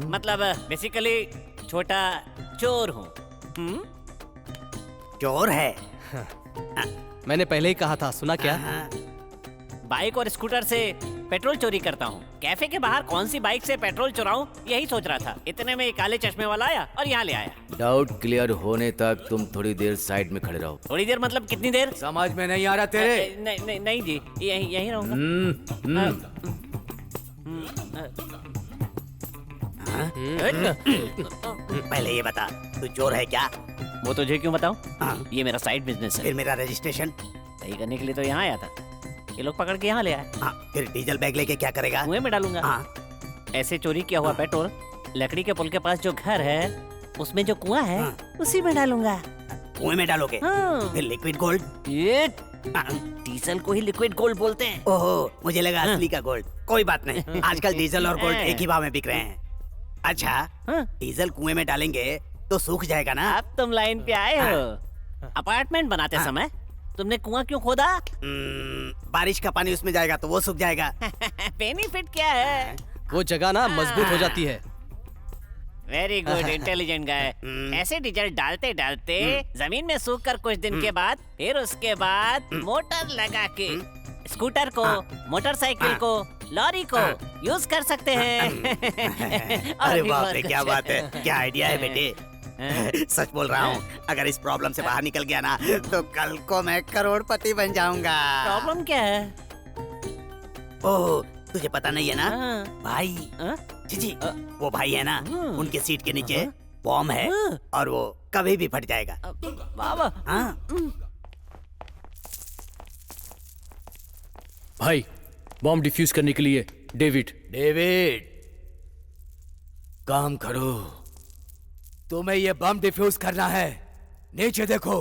S14: मतलब बेसिकली छोटा चोर हूँ।
S19: चोर है?
S7: मैंने पहले ही कहा था, सुना क्या?
S14: बाइक और स्कूटर से पेट्रोल चोरी करता हूँ। कैफे के बाहर कौन सी बाइक से पेट्रोल चुराऊं, यही सोच रहा था। इतने में एक काले चश्मे वाला आया और यहाँ ले आया।
S2: डाउट क्लियर होने तक तुम थोड़ी देर साइड में खड़े रहो।
S14: थोड़ी देर मतलब कितनी देर?
S2: समझ में नहीं आ रहा तेरे?
S14: नहीं जी, यहीं रहूंगा।
S20: पहले ये बता, तू चोर है क्या?
S14: वो तुझे क्यों बताऊं? ये मेरा साइड बिजनेस है।
S20: फिर मेरा रजिस्ट्रेशन
S14: सही करने के लिए तो यहाँ आया था। ये लोग पकड़ के यहाँ ले आए।
S20: फिर डीजल बैग लेके क्या करेगा?
S14: कुएं में डालूंगा। ऐसे चोरी किया हुआ पेट्रोल लकड़ी के पुल के पास जो घर है उसमें जो कुआं है उसी में डालूंगा।
S20: कुएं में डालोगे? फिर लिक्विड गोल्ड?
S14: ये डीजल को ही लिक्विड गोल्ड बोलते हैं।
S20: ओहो, मुझे लगा असली का गोल्ड। कोई बात नहीं, आजकल डीजल और गोल्ड एक ही भाव में बिक रहे हैं। अच्छा, डीजल कुएं में डालेंगे तो सूख जाएगा ना?
S14: अब तुम लाइन पे आए हो। अपार्टमेंट बनाते समय तुमने कुआं क्यों खोदा?
S20: बारिश का पानी उसमें जाएगा तो वो सूख जाएगा।
S14: बेनिफिट क्या है?
S7: वो जगह ना मजबूत हो जाती है।
S14: वेरी गुड, इंटेलिजेंट गाय। ऐसे डीजल डालते डालते जमीन में सूख कर कुछ दिन के बाद फिर उसके बाद मोटर लगा के स्कूटर को, मोटरसाइकिल को, लॉरी को यूज कर सकते हैं।
S20: अरे बाप रे, क्या बात है, क्या आइडिया है बेटे। सच बोल रहा हूँ, अगर इस प्रॉब्लम से बाहर निकल गया ना तो कल को मैं करोड़पति बन जाऊंगा।
S14: प्रॉब्लम क्या है?
S20: ओह, तुझे पता नहीं है ना भाई? जी, वो भाई है ना, उनके सीट के नीचे बॉम्ब है और वो कभी भी फट जाएगा।
S14: बाबा।
S3: भाई, बॉम्ब डिफ्यूज करने के लिए डेविड
S2: काम करो। तुम्हें ये बम डिफ्यूज करना है। नीचे देखो।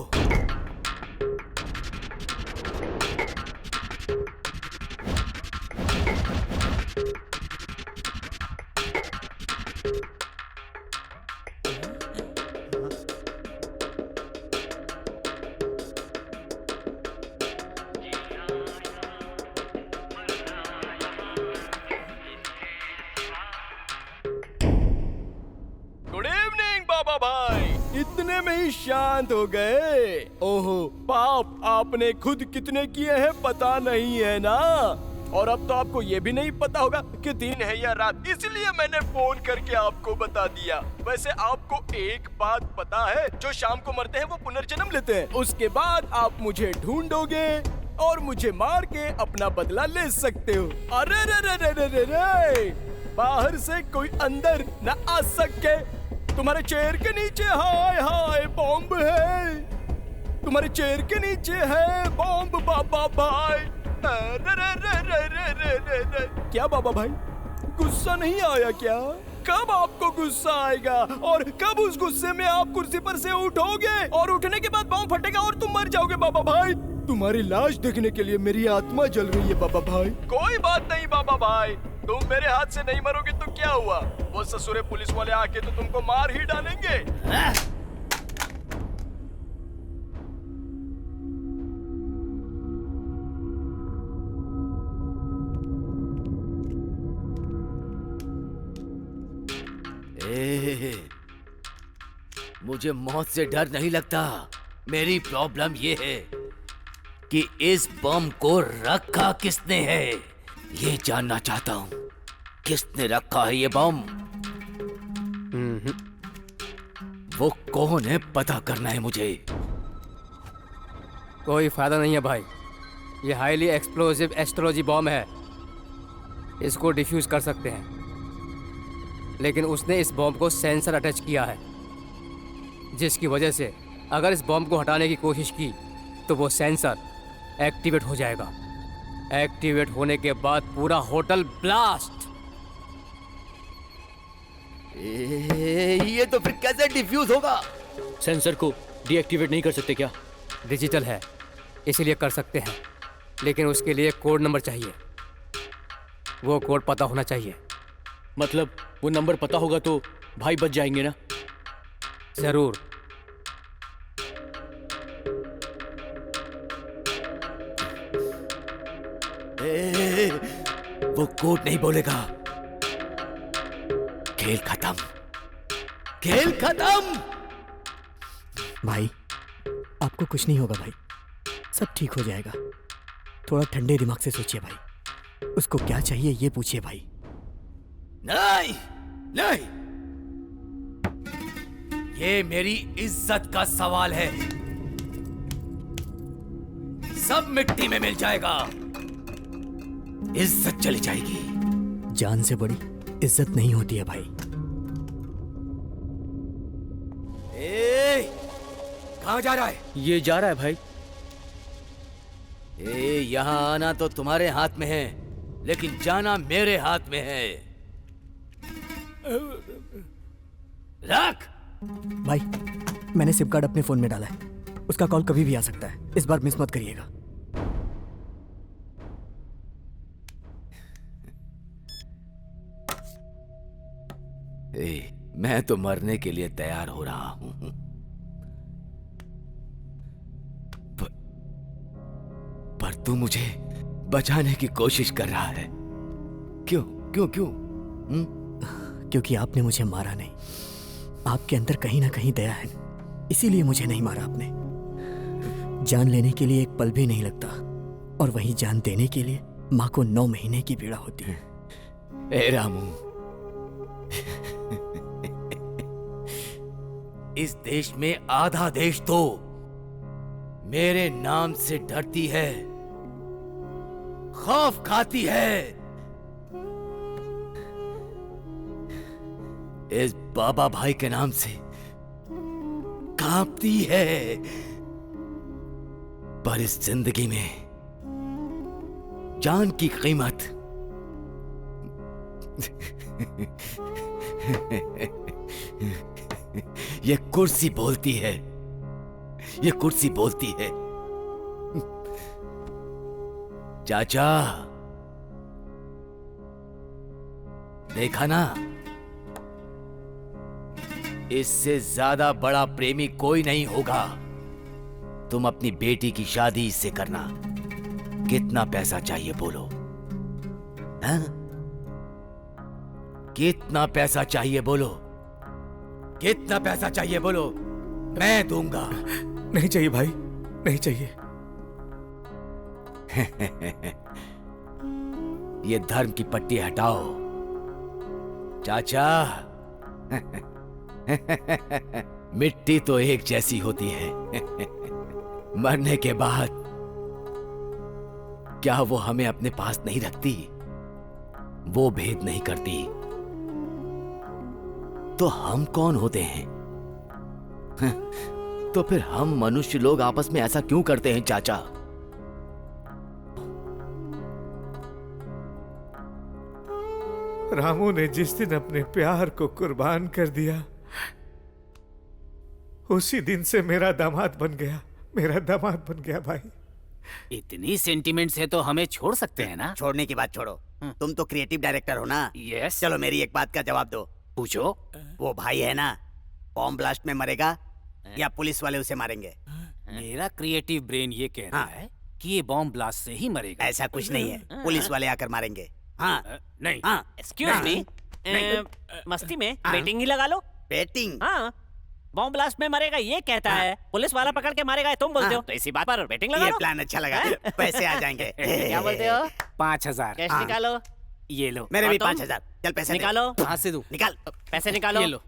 S12: गुड इवनिंग बाबा भाई, इतने में ही शांत हो गए। ओहो पाप, आपने खुद कितने किए हैं पता नहीं है ना, और अब तो आपको ये भी नहीं पता होगा कि दिन है या रात, इसलिए मैंने फोन करके आपको बता दिया। वैसे आपको एक बात पता है, जो शाम को मरते हैं वो पुनर्जन्म लेते हैं। उसके बाद आप मुझे ढूंढोगे और मुझे मार के अपना बदला ले सकते हो। अरे रे रे रे रे रे रे, बाहर से कोई अंदर न आ सके। तुम्हारे चेयर के नीचे हाय हाय बॉम्ब है, तुम्हारे चेयर के नीचे है बॉम्ब बाबा भाई। रे रे रे रे रे रे रे रे। क्या बाबा भाई, गुस्सा नहीं आया क्या? कब आपको गुस्सा आएगा और कब उस गुस्से में आप कुर्सी पर से उठोगे और उठने के बाद बॉम्ब फटेगा और तुम मर जाओगे बाबा भाई। तुम्हारी लाश देखने के लिए मेरी आत्मा जल रही है बाबा भाई। कोई बात नहीं बाबा भाई, तुम मेरे हाथ से नहीं मरोगे तो क्या हुआ, वो ससुरे पुलिस वाले आके तो तुमको मार ही डालेंगे।
S2: मुझे मौत से डर नहीं लगता। मेरी प्रॉब्लम ये है कि इस बम को रखा किसने है, ये जानना चाहता हूँ। किसने रखा है ये बम? वो कौन है पता करना है मुझे।
S6: कोई फायदा नहीं है भाई, ये हाईली एक्सप्लोसिव एस्ट्रोलॉजी बॉम्ब है। इसको डिफ्यूज कर सकते हैं, लेकिन उसने इस बॉम्ब को सेंसर अटैच किया है, जिसकी वजह से अगर इस बॉम्ब को हटाने की कोशिश की तो वो सेंसर एक्टिवेट हो जाएगा। एक्टिवेट होने के बाद पूरा होटल ब्लास्ट।
S2: ये तो फिर कैसे डिफ्यूज होगा?
S3: सेंसर को डीएक्टिवेट नहीं कर सकते क्या?
S6: डिजिटल है इसीलिए कर सकते हैं, लेकिन उसके लिए कोड नंबर चाहिए। वो कोड पता होना चाहिए।
S3: मतलब वो नंबर पता होगा तो भाई बच जाएंगे ना?
S6: जरूर।
S2: वो कोड नहीं बोलेगा। खेल खत्म, खेल खत्म।
S13: भाई आपको कुछ नहीं होगा भाई, सब ठीक हो जाएगा। थोड़ा ठंडे दिमाग से सोचिए भाई। उसको क्या चाहिए ये पूछिए भाई।
S2: नहीं नहीं, ये मेरी इज्जत का सवाल है। सब मिट्टी में मिल जाएगा, इज्जत चली जाएगी।
S13: जान से बड़ी इज्जत नहीं होती है भाई।
S2: कहाँ जा रहा है?
S3: ये जा रहा है भाई।
S2: यहाँ आना तो तुम्हारे हाथ में है, लेकिन जाना मेरे हाथ में है। रख।
S13: भाई मैंने सिम कार्ड अपने फोन में डाला है, उसका कॉल कभी भी आ सकता है, इस बार मिस मत करिएगा।
S2: मैं तो मरने के लिए तैयार हो रहा हूं, पर तू मुझे बचाने की कोशिश कर रहा है। क्यों क्यों क्यों?
S13: क्योंकि आपने मुझे मारा नहीं। आपके अंदर कहीं ना कहीं दया है, इसीलिए मुझे नहीं मारा आपने। जान लेने के लिए एक पल भी नहीं लगता, और वहीं जान देने के लिए माँ को 9 महीने की पीड़ा होती है।
S2: ए रामू, इस देश में आधा देश तो मेरे नाम से डरती है, खौफ खाती है। इस बाबा भाई के नाम से कांपती है। पर इस जिंदगी में जान की कीमत ये कुर्सी बोलती है, ये कुर्सी बोलती है। चाचा, देखा ना, इससे ज्यादा बड़ा प्रेमी कोई नहीं होगा। तुम अपनी बेटी की शादी इससे करना। कितना पैसा चाहिए बोलो? हाँ? कितना पैसा चाहिए बोलो? कितना पैसा चाहिए बोलो? मैं दूंगा।
S8: नहीं चाहिए भाई, नहीं चाहिए।
S2: ये धर्म की पट्टी हटाओ चाचा। मिट्टी तो एक जैसी होती है, मरने के बाद क्या वो हमें अपने पास नहीं रखती? वो भेद नहीं करती, तो हम कौन होते हैं? तो फिर हम मनुष्य लोग आपस में ऐसा क्यों करते हैं चाचा?
S8: रामू ने जिस दिन अपने प्यार को कुर्बान कर दिया, उसी दिन से मेरा दामाद बन गया, मेरा दामाद बन गया भाई।
S21: इतनी सेंटिमेंट्स है तो हमें छोड़ सकते हैं ना?
S19: छोड़ने की बात छोड़ो, तुम तो क्रिएटिव डायरेक्टर हो ना।
S21: यस।
S19: चलो मेरी एक बात का जवाब दो।
S21: पूछो।
S19: वो भाई है ना, बॉम्ब ब्लास्ट में मरेगा या पुलिस वाले उसे मारेंगे?
S21: मेरा क्रिएटिव ब्रेन ये कह रहा है कि ये बॉम्ब ब्लास्ट से ही मरेगा।
S19: ऐसा कुछ नहीं है, पुलिस वाले आकर मारेंगे। हाँ
S21: नहीं।
S19: हाँ,
S14: एक्सक्यूज मी, मस्ती में बेटिंग ही लगा लो।
S19: बेटिंग?
S14: हाँ, बॉम्ब ब्लास्ट में मरेगा ये कहता है, पुलिस वाला पकड़ के मारेगा तुम बोलते हो, तो इसी बात पर बेटिंग लगा
S19: ये
S14: लो।
S19: प्लान अच्छा लगा, पैसे आ जाएंगे।
S14: क्या बोलते हो?
S21: 5000
S14: कैश निकालो।
S21: ये लो।
S19: मेरे
S14: और
S19: भी
S14: तुम?
S19: 5000। चल पैसे
S14: निकालो।
S21: कहाँ से दूं?
S19: निकाल
S14: पैसे निकालो।
S21: ये लो।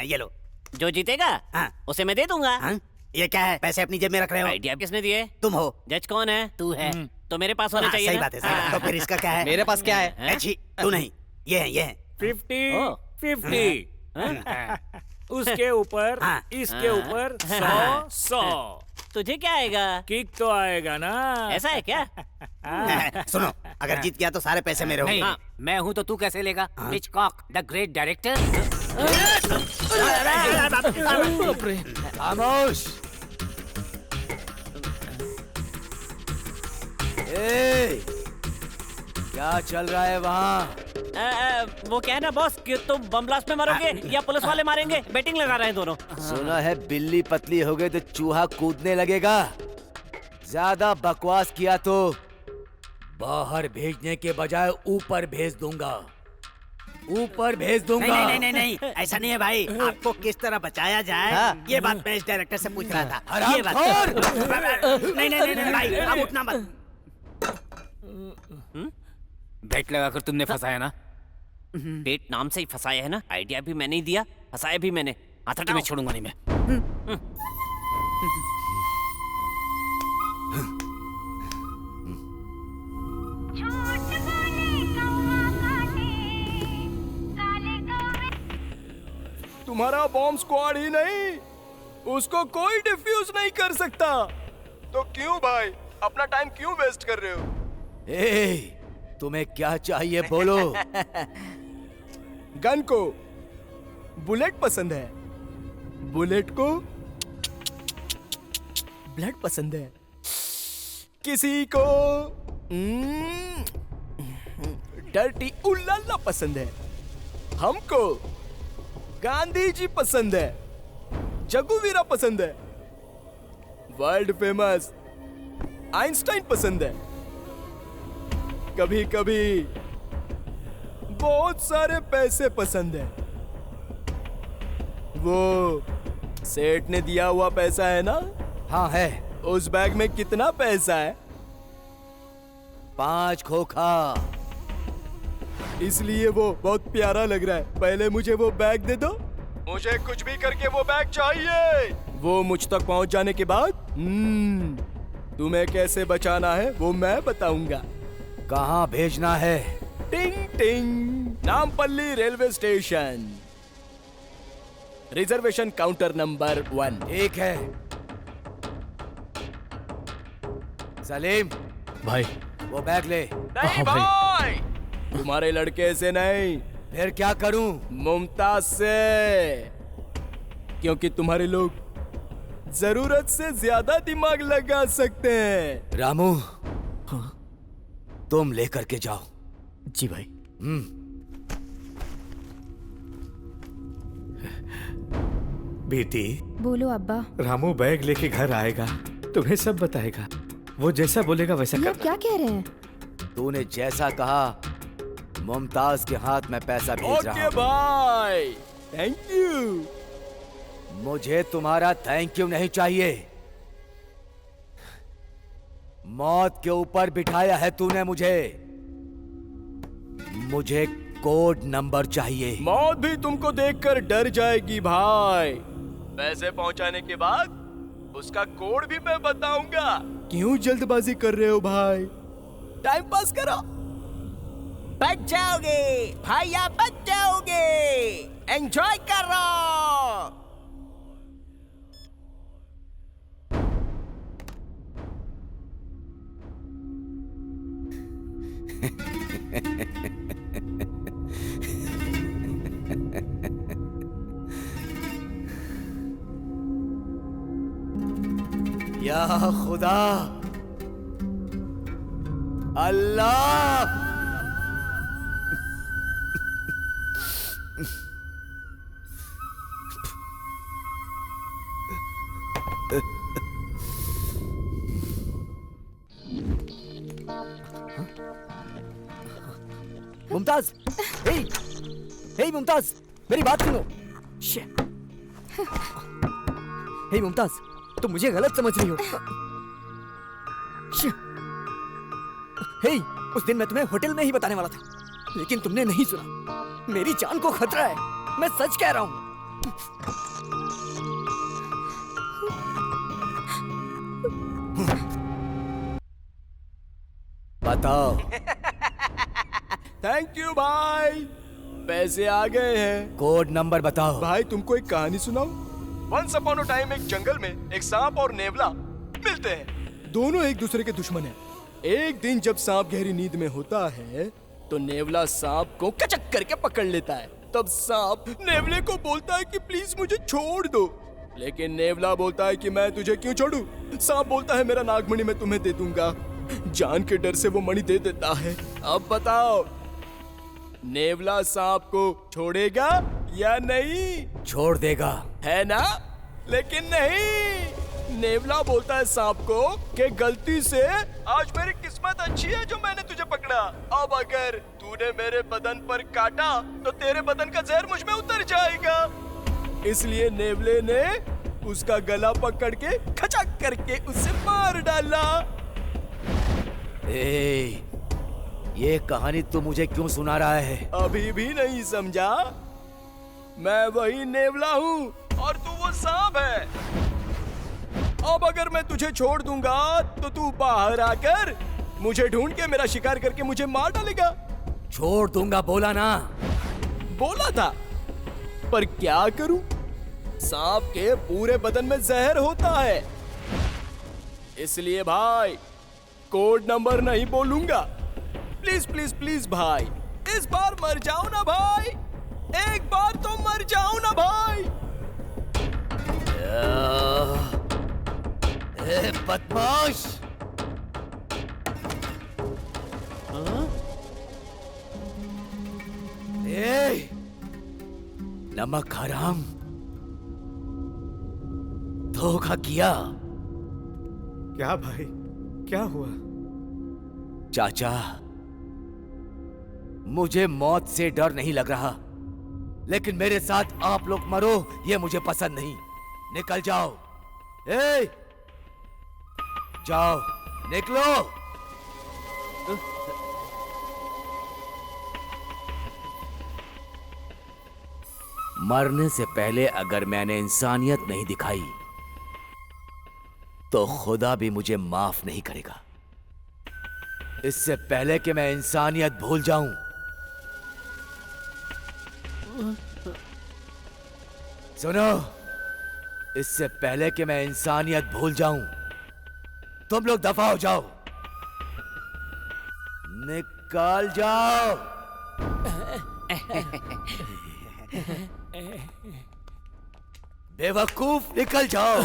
S19: ये लो।
S14: जो जीतेगा उसे मैं दे दूंगा।
S19: ये क्या है? पैसे अपनी जेब में रख रहे हो?
S14: आइडिया किसने दिए?
S19: तुम हो।
S14: जज कौन है?
S21: तू है।
S14: तो मेरे पास होना चाहिए
S19: सही
S14: ना?
S19: बात है, सही बात है। तो फिर इसका क्या है?
S7: मेरे पास क्या है?
S19: अच्छी, तू नहीं, ये है, ये है।
S15: 50 उसके ऊपर इसके ऊपर 100
S14: तुझे क्या आएगा?
S15: किक तो आएगा ना।
S14: ऐसा है क्या?
S19: सुनो, अगर जीत गया तो सारे पैसे मेरे होंगे।
S21: नहीं, मैं हूँ तो तू कैसे लेगा? Hitchcock the great director.
S2: खामोश। क्या चल रहा है वहाँ?
S14: वो क्या है ना बॉस कि तुम बम ब्लास्ट में मरोगे या पुलिस वाले मारेंगे, बेटिंग लगा रहे हैं दोनों।
S2: सुना है बिल्ली पतली हो गई तो चूहा कूदने लगेगा। ज्यादा बकवास किया तो बाहर भेजने के बजाय ऊपर भेज दूंगा। ऊपर भेज दूंगा।
S20: नहीं नहीं नहीं नहीं, ऐसा नहीं है भाई। आपको किस तरह बचाया जाए ये बात मैं इस डायरेक्टर से पूछ रहा था। ये बात नहीं नहीं नहीं भाई, आप उठना मत।
S17: बेट लगाकर तुमने फंसाया ना?
S14: बेट नाम से ही फंसाया है ना, आइडिया भी मैंने ही दिया, फंसाया भी मैंने। हाथ हटाओ।
S17: तुम्हें छोड़ूंगा नहीं मैं।
S12: तुम्हारा बॉम्ब स्क्वाड ही नहीं, उसको कोई डिफ्यूज नहीं कर सकता। तो क्यों भाई अपना टाइम क्यों वेस्ट कर रहे हो?
S2: ए, तुम्हें क्या चाहिए बोलो।
S12: गन को बुलेट पसंद है, बुलेट को ब्लड पसंद है, किसी को डर्टी उल्लाला पसंद है, हमको गांधी जी पसंद है, जगुवीरा पसंद है, वर्ल्ड फेमस आइंस्टाइन पसंद है, कभी कभी बहुत सारे पैसे पसंद है। वो सेठ ने दिया हुआ पैसा है ना?
S2: हाँ है।
S12: उस बैग में कितना पैसा है?
S2: 5 खोखा।
S12: इसलिए वो बहुत प्यारा लग रहा है। पहले मुझे वो बैग दे दो, मुझे कुछ भी करके वो बैग चाहिए। वो मुझ तक पहुंच जाने के बाद तुम्हें कैसे बचाना है वो मैं बताऊंगा।
S2: कहाँ भेजना है?
S12: टिंग टिंग, Nampally railway station, reservation counter number 1।
S2: एक है। सलीम
S3: भाई
S2: वो बैग ले।
S12: नहीं भाई, तुम्हारे लड़के से नहीं।
S2: फिर क्या करूं?
S12: मुमताज से, क्योंकि तुम्हारे लोग जरूरत से ज्यादा दिमाग लगा सकते हैं।
S2: रामू, तुम लेकर के जाओ।
S13: जी भाई।
S8: बेटी,
S5: बोलो अब्बा।
S8: रामू बैग लेके घर आएगा, तुम्हें सब बताएगा। वो जैसा बोलेगा वैसा
S5: ये
S8: करना।
S5: क्या कह रहे हैं?
S2: तूने जैसा कहा, मुमताज के हाथ में पैसा भेज रहा हूं।
S12: भाई, थैंक यू।
S2: मुझे तुम्हारा थैंक यू नहीं चाहिए। मौत के ऊपर बिठाया है तूने मुझे। मुझे कोड नंबर चाहिए।
S12: मौत भी तुमको देखकर डर जाएगी भाई। पैसे पहुंचाने के बाद उसका कोड भी मैं बताऊंगा। क्यों जल्दबाजी कर रहे हो भाई? टाइम पास करो। बच जाओगे भाई, आप बच जाओगे। एंजॉय करो।
S2: या खुदा, अल्लाह,
S13: मुमताज, हे मुमताज, मेरी बात सुनो। हे मुमताज, तुम मुझे गलत समझ रही हो। हे, उस दिन मैं तुम्हें होटल में ही बताने वाला था, लेकिन तुमने नहीं सुना। मेरी जान को खतरा है, मैं सच कह रहा हूं।
S2: बताओ।
S12: थैंक यू भाई, पैसे आ गए हैं।
S2: कोड नंबर बताओ।
S12: भाई तुमको एक कहानी सुनाऊं? वंस अपॉन अ टाइम एक जंगल में एक सांप और नेवला मिलते हैं। दोनों एक दूसरे के दुश्मन हैं। एक दिन जब सांप गहरी नींद में होता है तो नेवला सांप को कचक करके पकड़ लेता है। तब सांप नेवले को बोलता है कि प्लीज मुझे छोड़ दो, लेकिन नेवला बोलता है कि मैं तुझे क्यों छोड़ूं? सांप बोलता है मेरा नागमणि मैं तुम्हें दे दूंगा। जान के डर से वो मणि दे देता है। अब बताओ, नेवला सांप को छोड़ेगा या नहीं?
S2: छोड़ देगा,
S12: है ना? लेकिन नहीं, नेवला बोलता है सांप को कि गलती से आज मेरी किस्मत अच्छी है जो मैंने तुझे पकड़ा। अब अगर तूने मेरे बदन पर काटा तो तेरे बदन का जहर मुझ में उतर जाएगा। इसलिए नेवले ने उसका गला पकड़ के खचक करके उसे मार डाला।
S2: ए, ये कहानी तू मुझे क्यों सुना रहा है?
S12: अभी भी नहीं समझा? मैं वही नेवला हूँ और तू वो सांप है। अब अगर मैं तुझे छोड़ दूंगा तो तू बाहर आकर मुझे ढूंढ के मेरा शिकार करके मुझे मार डालेगा।
S2: छोड़ दूंगा बोला ना?
S12: बोला था, पर क्या करूं? सांप के पूरे बदन में जहर होता है। इसलिए भाई कोड नंबर नहीं बोलूंगा। प्लीज प्लीज प्लीज भाई, इस बार मर जाओ ना भाई, एक बार तो मर जाओ ना भाई।
S2: बदमाश! नमक हराम, धोखा किया।
S8: क्या भाई, क्या हुआ?
S2: चाचा, मुझे मौत से डर नहीं लग रहा, लेकिन मेरे साथ आप लोग मरो ये मुझे पसंद नहीं। निकल जाओ। जाओ, निकलो। मरने से पहले अगर मैंने इंसानियत नहीं दिखाई तो खुदा भी मुझे माफ नहीं करेगा। इससे पहले कि मैं इंसानियत भूल जाऊं, सुनो, इससे पहले कि मैं इंसानियत भूल जाऊं, तुम लोग दफा हो जाओ, निकल जाओ। बेवकूफ, निकल जाओ।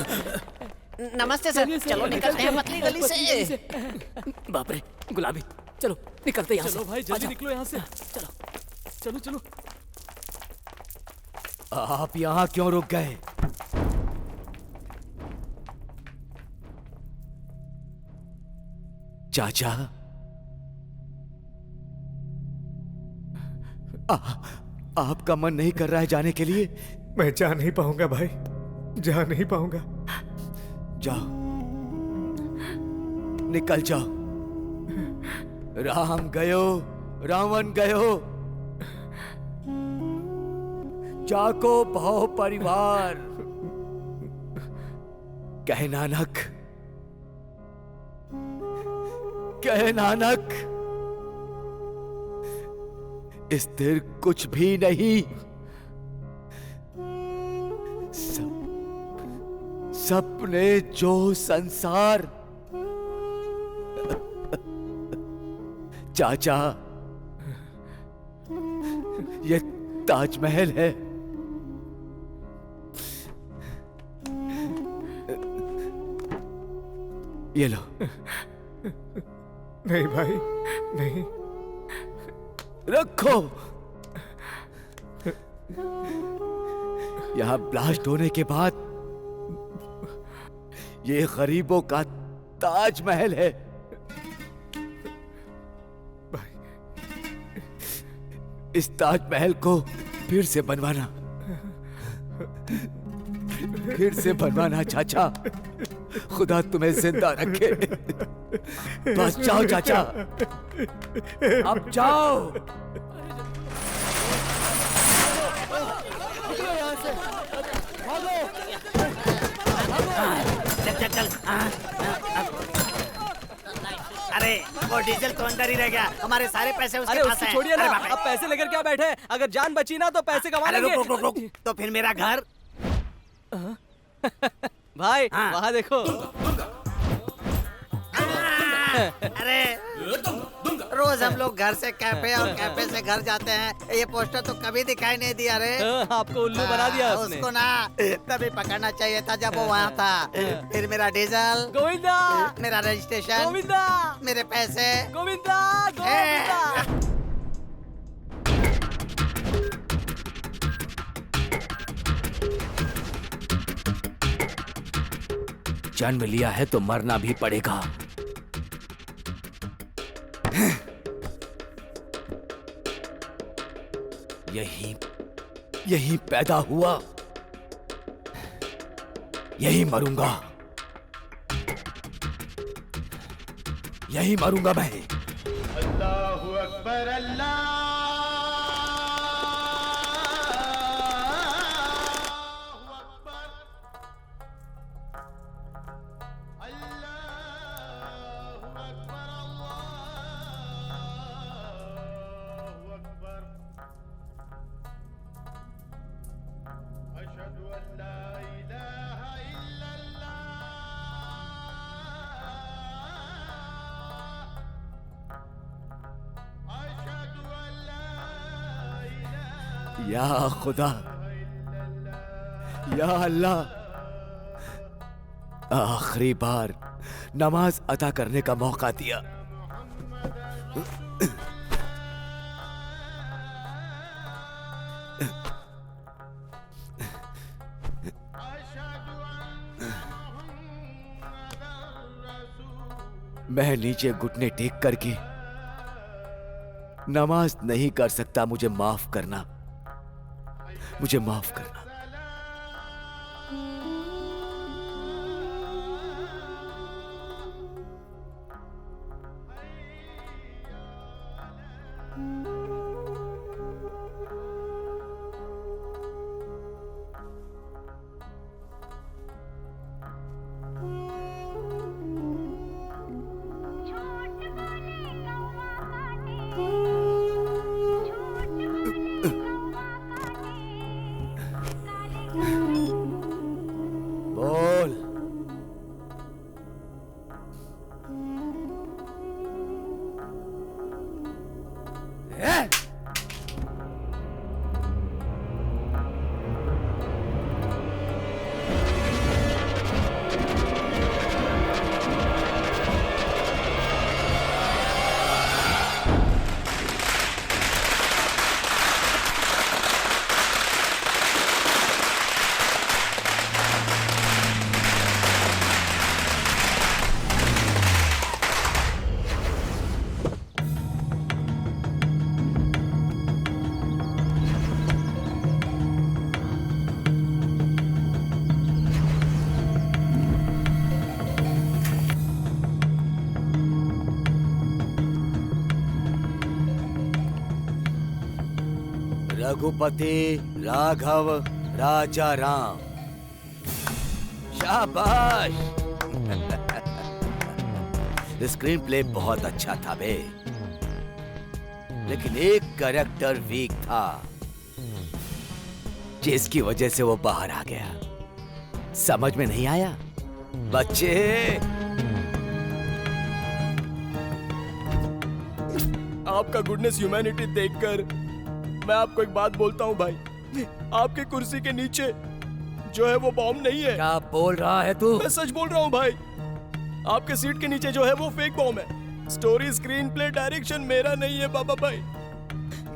S14: नमस्ते सर, चलो निकलते हैं पतली गली से।
S6: बाप रे, गुलाबी, चलो निकलते यहाँ से।
S12: चलो भाई जल्दी निकलो यहाँ से।
S6: चलो
S12: चलो चलो।
S2: आप यहाँ क्यों रुक गए? चाचा, आपका मन नहीं कर रहा है जाने के लिए?
S8: मैं जा नहीं पाऊंगा भाई, जा नहीं पाऊंगा।
S2: जाओ, निकल जाओ। राम गयो, रावण गयो, जाको भाव परिवार। कहे नानक, कहे नानक, स्थिर कुछ भी नहीं, सपने जो संसार। चाचा, ये ताजमहल है, ये लो।
S8: नहीं भाई, नहीं।
S2: रखो। यहां ब्लास्ट होने के बाद ये गरीबों का ताजमहल है। इस ताजमहल को फिर से बनवाना, फिर से बनवाना चाचा। खुदा तुम्हें जिंदा रखे। बस जाओ चाचा, अब जाओ।
S14: चल चल चल। अरे वो डीजल तो अंदर ही रह गया, हमारे सारे पैसे उसके पास हैं।
S7: छोड़िए ना, अब पैसे लेकर क्या बैठे? अगर जान बची ना तो पैसे कमा लेंगे।
S14: रुक रुक रुक, तो फिर मेरा घर।
S7: भाई वहाँ देखो।
S19: अरे रोज हम लोग घर से कैफे और कैफे से घर जाते हैं, ये पोस्टर तो कभी दिखाई नहीं दिया रे।
S7: आपको उल्लू बना दिया उसने।
S19: उसको ना तभी पकड़ना चाहिए था जब वो वहाँ था। फिर मेरा डीजल
S7: गोविंदा,
S19: मेरा रजिस्ट्रेशन
S7: गोविंदा,
S19: मेरे पैसे
S7: गोविंदा, गोविंदा।
S2: जन्म लिया है तो मरना भी पड़ेगा। यही पैदा हुआ, यही मरूंगा, यही मरूंगा मैं।
S4: अल्लाहु अकबर अल्लाह।
S2: या खुदा, या अल्लाह, आखिरी बार नमाज अदा करने का मौका दिया। मैं नीचे घुटने टेक करके नमाज नहीं कर सकता। मुझे माफ करना, मुझे माफ करना। बोल। रघुपति राघव राजा राम। शाबाश। स्क्रीन प्ले बहुत अच्छा था बे, लेकिन एक कैरेक्टर वीक था जिसकी वजह से वो बाहर आ गया। समझ में नहीं आया बच्चे?
S12: आपका गुडनेस ह्यूमैनिटी देखकर मैं आपको एक बात बोलता हूँ भाई, आपकी कुर्सी के नीचे जो है वो बॉम्ब नहीं है।
S2: क्या बोल रहा है तू?
S12: मैं सच बोल रहा हूँ भाई, आपके सीट के नीचे जो है वो फेक बॉम्ब है। स्टोरी, स्क्रीन प्ले, डायरेक्शन मेरा नहीं है बाबा भाई,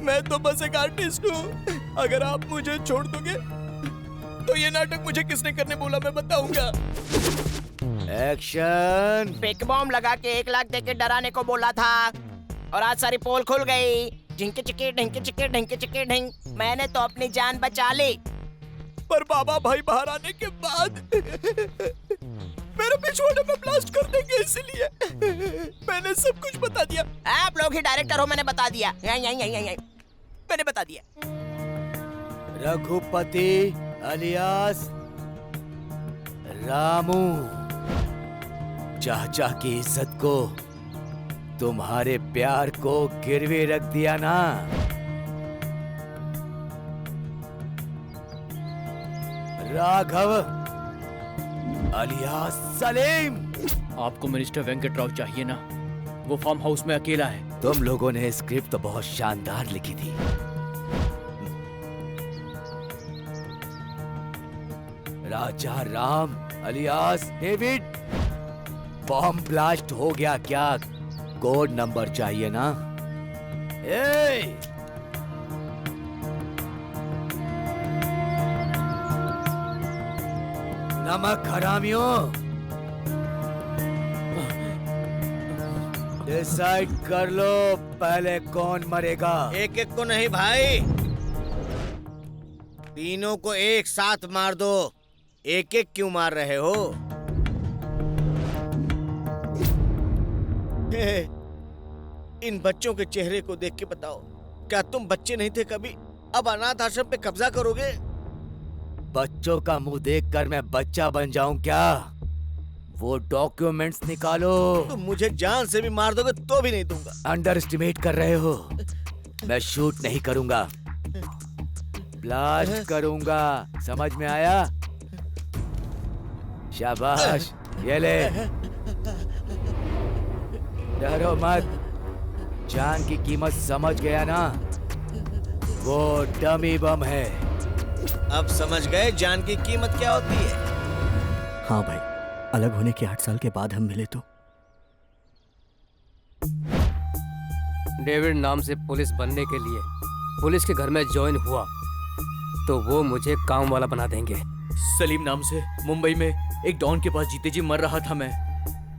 S12: मैं तो बस एक आर्टिस्ट हूँ। अगर आप मुझे छोड़ दोगे तो ये नाटक मुझे किसने करने बोला मैं बताऊंगा।
S2: एक्शन।
S22: फेक बॉम्ब लगा के 1 लाख देके डराने को बोला था और आज सारी पोल खुल गई। ढिंके चिके ढिंके चिके ढिंके चिके ढिंक, मैंने तो अपनी जान बचा ली।
S12: पर बाबा भाई बाहर आने के बाद मेरे पिछवाड़े में ब्लास्ट कर देंगे, इसलिए मैंने सब कुछ बता दिया।
S22: आप लोग ही डायरेक्टर हो, मैंने बता दिया। मैंने बता दिया।
S2: रघुपति अलियास रामू, चाचा की इज्जत को, तुम्हारे प्यार को गिरवे रख दिया ना। राघव अलियास सलीम।
S3: आपको मिनिस्टर वेंकट राव चाहिए ना, वो फार्म हाउस में अकेला है।
S2: तुम लोगों ने स्क्रिप्ट तो बहुत शानदार लिखी थी, Raja Ram alias David. Bomb blast हो गया क्या? कोड नंबर चाहिए ना? नमक हरामियों, डिसाइड कर लो पहले कौन मरेगा।
S19: एक एक को नहीं भाई, तीनों को एक साथ मार दो। एक एक क्यों मार रहे हो? इन बच्चों के चेहरे को देख के बताओ, क्या तुम बच्चे नहीं थे कभी? अब अनाथ आश्रम पे कब्जा करोगे?
S2: बच्चों का मुंह देखकर मैं बच्चा बन जाऊं क्या? वो डॉक्यूमेंट्स निकालो।
S19: तुम मुझे जान से भी मार दोगे तो भी नहीं दूंगा।
S2: अंडर एस्टिमेट कर रहे हो। मैं शूट नहीं करूंगा, ब्लास्ट करूंगा। समझ में आया? शाबाश, ये ले। डरो मत, जान की कीमत समझ गया ना? वो डमी बम है।
S19: अब समझ गए जान की कीमत क्या होती है?
S13: हाँ भाई, अलग होने के 8 साल के बाद हम मिले तो।
S6: डेविड नाम से पुलिस बनने के लिए पुलिस के घर में ज्वाइन हुआ तो वो मुझे काम वाला बना देंगे।
S3: सलीम नाम से मुंबई में एक डॉन के पास जीते जी मर रहा था मैं।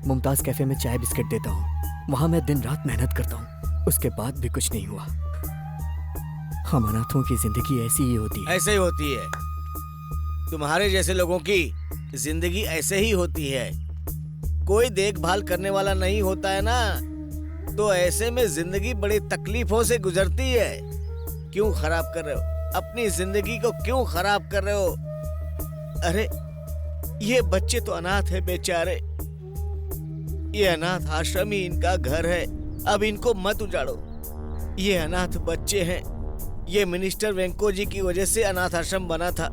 S13: मुमताज कैफे में चाय बिस्किट देता हूँ, वहाँ मैं दिन रात मेहनत करता हूँ, उसके बाद भी कुछ नहीं हुआ। हम अनाथों की जिंदगी ऐसी ही होती है।
S19: ऐसे ही होती है। तुम्हारे जैसे लोगों की जिंदगी ऐसे ही होती है। कोई देखभाल करने वाला नहीं होता है ना, तो ऐसे में जिंदगी बड़ी तकलीफों से गुजरती है। क्यों खराब कर रहे हो अपनी जिंदगी को? क्यों खराब कर रहे हो? अरे ये बच्चे तो अनाथ है बेचारे। ये अनाथ आश्रम ही इनका घर है। अब इनको मत उजाड़ो। ये अनाथ बच्चे हैं। ये मिनिस्टर वेंको जी की वजह से अनाथ आश्रम बना था।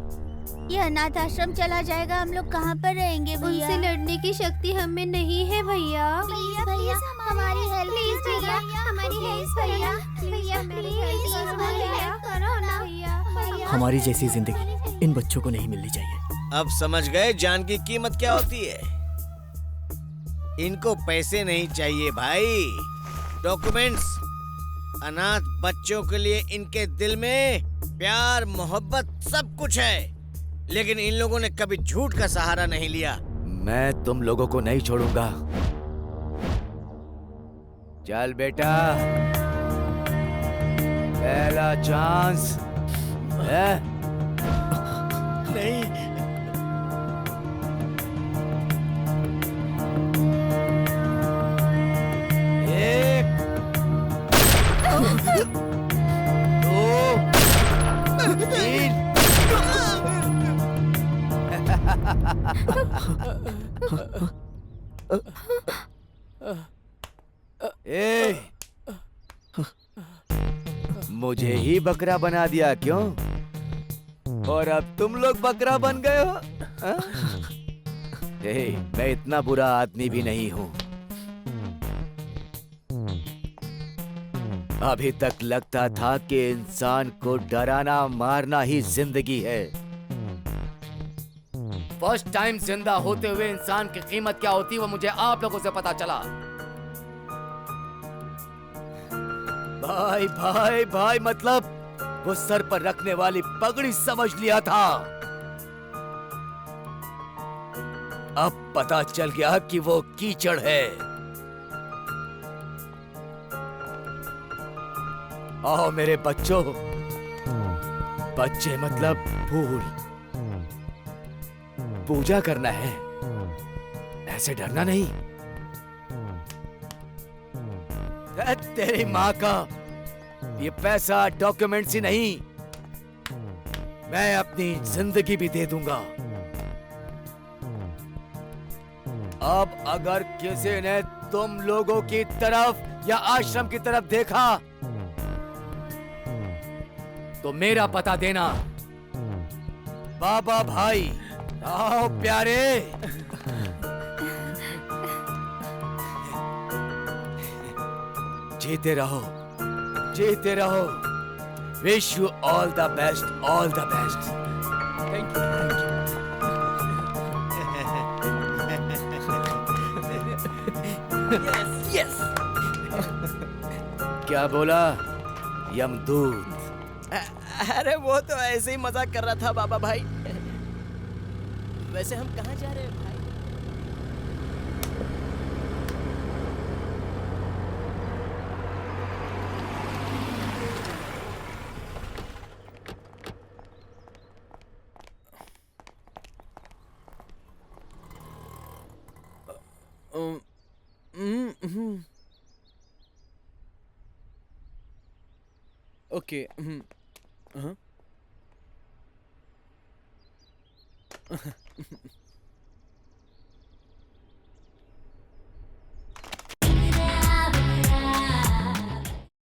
S10: ये अनाथ आश्रम चला जाएगा, हम लोग कहाँ पर रहेंगे भैया?
S11: उनसे लड़ने की शक्ति हमें नहीं है भैया।
S10: भैया हमारी हेल्प प्लीज भैया, हमारी हेल्प भैया, भैया मेरी हेल्प करो ना भैया।
S13: हमारी जैसी जिंदगी इन बच्चों को नहीं मिलनी चाहिए।
S19: अब समझ गए जान की कीमत क्या होती है? इनको पैसे नहीं चाहिए भाई, डॉक्यूमेंट्स। अनाथ बच्चों के लिए इनके दिल में प्यार मोहब्बत सब कुछ है, लेकिन इन लोगों ने कभी झूठ का सहारा नहीं लिया।
S2: मैं तुम लोगों को नहीं छोड़ूंगा। चल बेटा, पहला चांस है।
S19: नहीं,
S2: एक, दो, तीन। मुझे ही बकरा बना दिया क्यों? और अब तुम लोग बकरा बन गए हो? मैं इतना बुरा आदमी भी नहीं हूं। अभी तक लगता था कि इंसान को डराना मारना ही जिंदगी है। फर्स्ट टाइम जिंदा होते हुए इंसान की कीमत क्या होती है वो मुझे आप लोगों से पता चला। भाई भाई भाई मतलब वो सर पर रखने वाली पगड़ी समझ लिया था। अब पता चल गया कि वो कीचड़ है। आओ मेरे बच्चों, बच्चे मतलब फूल, पूजा करना है, ऐसे डरना नहीं। तेरी माँ का ये पैसा डॉक्यूमेंट्स ही नहीं, मैं अपनी जिंदगी भी दे दूंगा। अब अगर किसी ने तुम लोगों की तरफ या आश्रम की तरफ देखा तो मेरा पता देना। बाबा भाई, आओ प्यारे। जीते रहो, जीते रहो। Wish you all the best, all the best. Thank you, yes. क्या बोला यमदूत?
S22: अरे वो तो ऐसे ही मजाक कर रहा था बाबा भाई। वैसे हम कहाँ जा रहे हैं भाई?
S3: ओके। हाँ